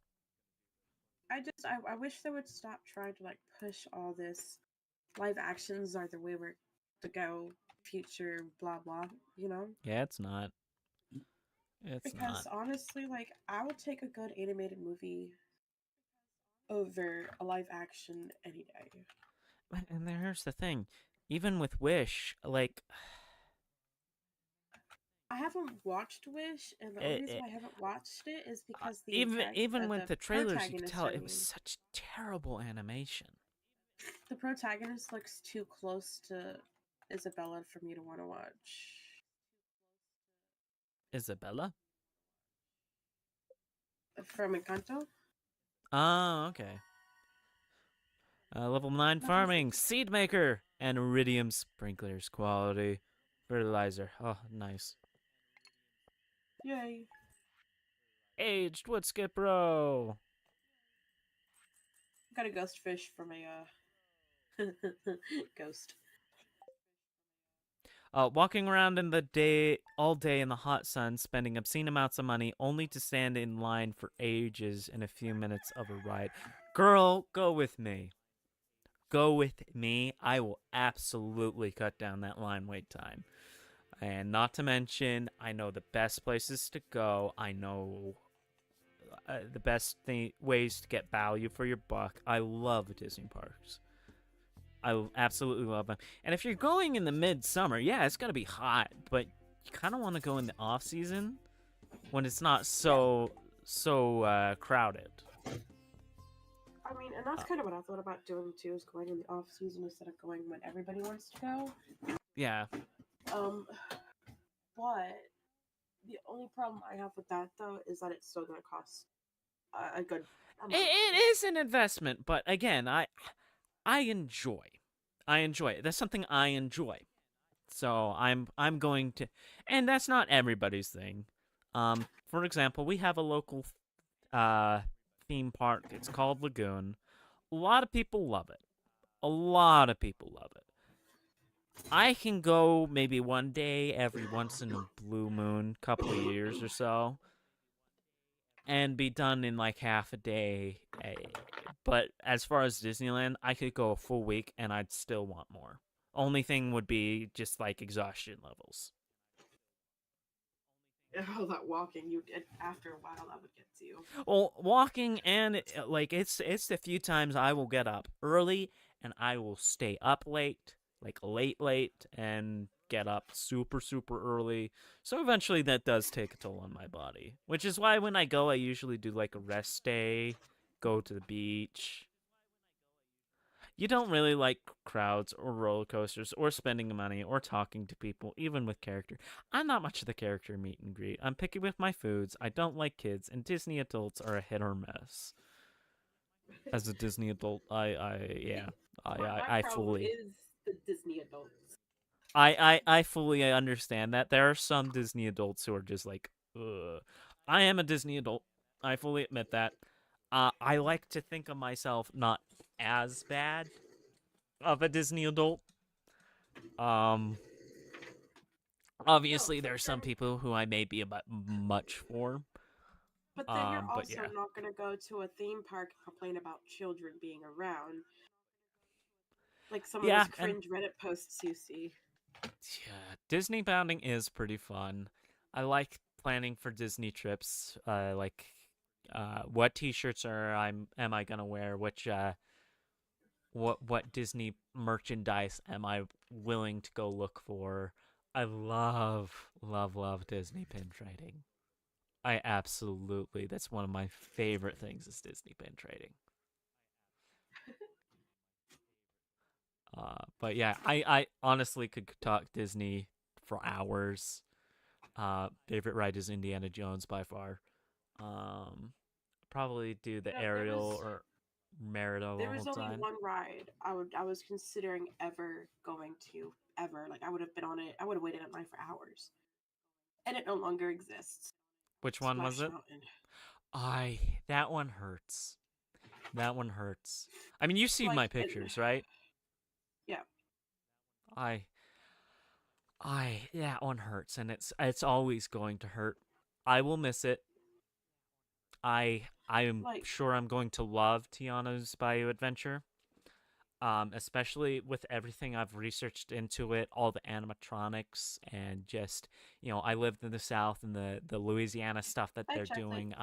I wish they would stop trying to like push all this live actions are the way we're to go, future, blah blah, you know? yeah, it's not. It's not. Because honestly, like I would take a good animated movie over a live action any day. And here's the thing, even with Wish, like, I haven't watched Wish, and the only it, reason it, why I haven't watched it is because even with the the trailers, you could protagonist. tell I it was mean, such terrible animation. the protagonist looks too close to Isabella for me to want to watch. Isabella? From Encanto. Oh, okay. Level 9 That's what farming, seed maker, and iridium sprinklers quality fertilizer. Oh, nice. Yay! Aged wood skip row. Got a ghost fish from a ghost. Walking around in the day, all day in the hot sun, spending obscene amounts of money, only to stand in line for ages in a few minutes of a ride. Girl, go with me. Go with me. I will absolutely cut down that line wait time. And not to mention, I know the best places to go. I know the best ways to get value for your buck. I love Disney parks. I absolutely love them. And if you're going in the midsummer, yeah, it's gonna be hot, but you kind of want to go in the off season when it's not so crowded. I mean, and that's kind of what I thought about doing too, is going in the off season instead of going when everybody wants to go. Yeah. But the only problem I have with that though is that it's still gonna cost a good amount. It is an investment, but again, I enjoy. I enjoy it. That's something I enjoy. So I'm going to, and that's not everybody's thing. For example, we have a local theme park. It's called Lagoon. A lot of people love it. A lot of people love it. I can go maybe one day every once in a blue moon, couple of years or so, and be done in like half a day. But as far as Disneyland, I could go a full week and I'd still want more. Only thing would be just like exhaustion levels. All that walking, after a while that would get to you. Well, walking and like it's the few times I will get up early and I will stay up late, like late, and get up super early. So eventually that does take a toll on my body, which is why when I go, I usually do like a rest day, go to the beach. You don't really like crowds or roller coasters or spending money or talking to people, even with character. I'm not much of the character meet and greet. I'm picky with my foods. I don't like kids, and Disney adults are a hit or miss. As a Disney adult, yeah, My I problem fully, is the Disney adults. I fully understand that there are some Disney adults who are just like, ugh. I am a Disney adult. I fully admit that. I like to think of myself not as bad of a Disney adult. Um, No, Obviously, for there are some sure. people who I may be a bit much for. But then you're But also yeah, not going to go to a theme park and complain about children being around, like some of those yeah, and cringe Reddit posts you see. yeah, Disney bounding is pretty fun. I like planning for Disney trips. What T-shirts am I gonna wear? What Disney merchandise am I willing to go look for? I love Disney pin trading. I absolutely that's one of my favorite things is Disney pin trading. But yeah, I honestly could talk Disney for hours. Favorite ride is Indiana Jones by far. Um, Probably do You the know, Ariel or Merida the there was whole only time. one ride I was considering ever going to ever. Like I would have been on it. I would have waited in line for hours, and it no longer exists. Which one was Splash it? Mountain. I That one hurts. That one hurts. I mean, you see Like my and pictures, right? yeah, I that one hurts, and it's always going to hurt. I will miss it. I am like sure I'm going to love Tiana's Bayou Adventure. Especially with everything I've researched into it, all the animatronics, and just I lived in the South and the Louisiana stuff that I they're checked. Like doing.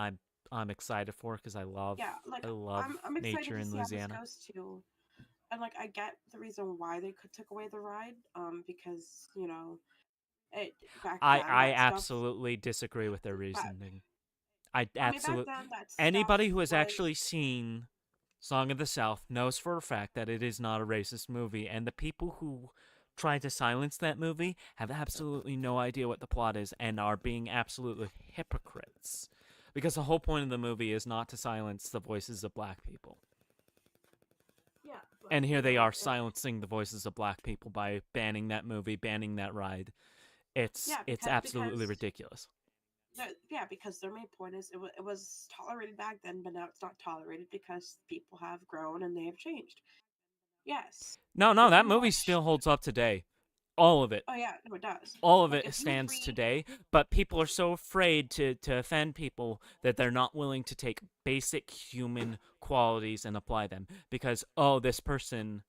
I'm excited for because yeah, like I love I'm excited nature to in see how this Louisiana. goes too. And like I get the reason why they could took away the ride, because it back then I that stuff. absolutely disagree with their Back, reasoning. I I mean, back absolutely then that stuff Anybody who has was. actually seen Song of the South knows for a fact that it is not a racist movie, and the people who try to silence that movie have absolutely no idea what the plot is and are being absolutely hypocrites. Because the whole point of the movie is not to silence the voices of black people. Yeah, but And here they are silencing the voices of black people by banning that movie, banning that ride. yeah, It's because absolutely ridiculous. yeah, because their main point is it was tolerated back then, but now it's not tolerated because people have grown and they have changed. Yes, No, if that you movie watch, still holds up today. All of it. oh yeah, no, it does. All of Like it if you stands read, today, but people are so afraid to offend people that they're not willing to take basic human qualities and apply them because, oh, this person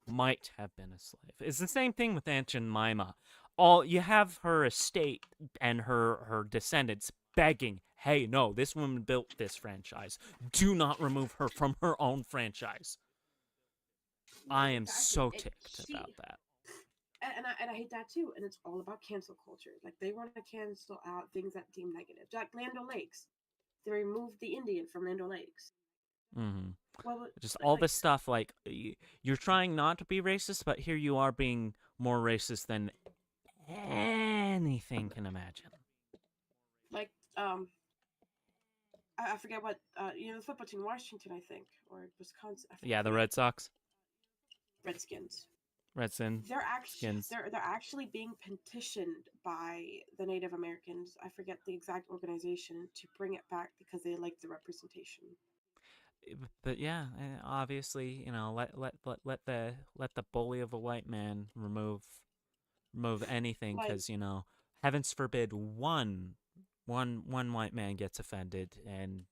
might have been a slave. It's the same thing with Aunt Jemima. All you have her estate and her descendants begging, hey, no, this woman built this franchise. Do not remove her from her own franchise. yeah, I am exactly, so it ticked she about that. and I hate that too. And it's all about cancel culture. Like they want to cancel out things that deem negative, like Land O'Lakes. They removed the Indian from Land O'Lakes. Mm-hmm. Well, Just all like this stuff like you're trying not to be racist, but here you are being more racist than anything can imagine. like I forget what the football team, Washington, I think, or Wisconsin. I Yeah, the forget. Red Sox, Redskins. Redskins, skins. They're actually being petitioned by the Native Americans. I forget the exact organization to bring it back because they like the representation. But yeah, obviously, let the bully of a white man remove anything, Like, because heavens forbid one white man gets offended, and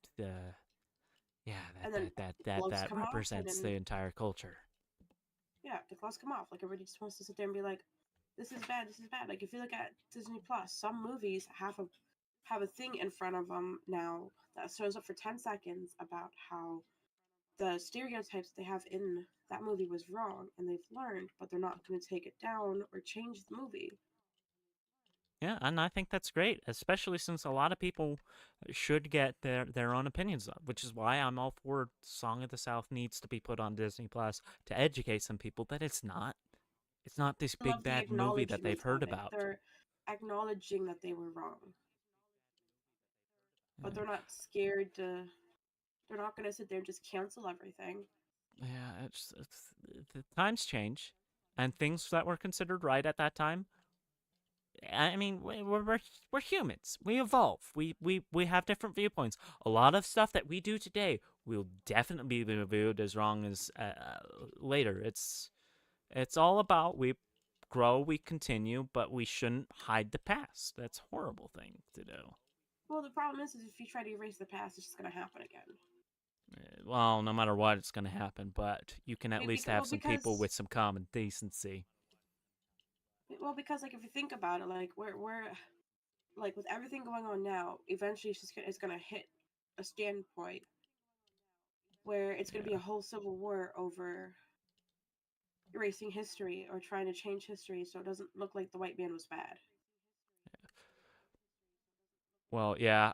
yeah, and then gloves that come off, and represents the then entire culture. yeah, the gloves come off. Like everybody just wants to sit there and be like, "This is bad. This is bad." Like if you look at Disney Plus, some movies have a thing in front of them now that shows up for 10 seconds about how the stereotypes they have in that movie was wrong and they've learned, but they're not going to take it down or change the movie. Yeah, and I think that's great, especially since a lot of people should get their own opinions on, which is why I'm all for Song of the South needs to be put on Disney Plus to educate some people that it's not this I big love the bad movie that they've acknowledgement heard of it. about. They're acknowledging that they were wrong, but Yeah, they're not scared to. They're not gonna sit there and just cancel everything. yeah, the times change, and things that were considered right at that time. I mean, we're humans. We evolve. We have different viewpoints. A lot of stuff that we do today will definitely be viewed as wrong as later. It's all about we grow, we continue, but we shouldn't hide the past. That's a horrible thing to do. Well, the problem is if you try to erase the past, it's just gonna happen again. Well, no matter what, it's going to happen, but you can at least have Well, some people because with some common decency. like if you think about it, like we're like with everything going on now, eventually it's gonna hit a standpoint where it's gonna be Yeah. a whole civil war over erasing history or trying to change history so it doesn't look like the white man was bad. Well, yeah,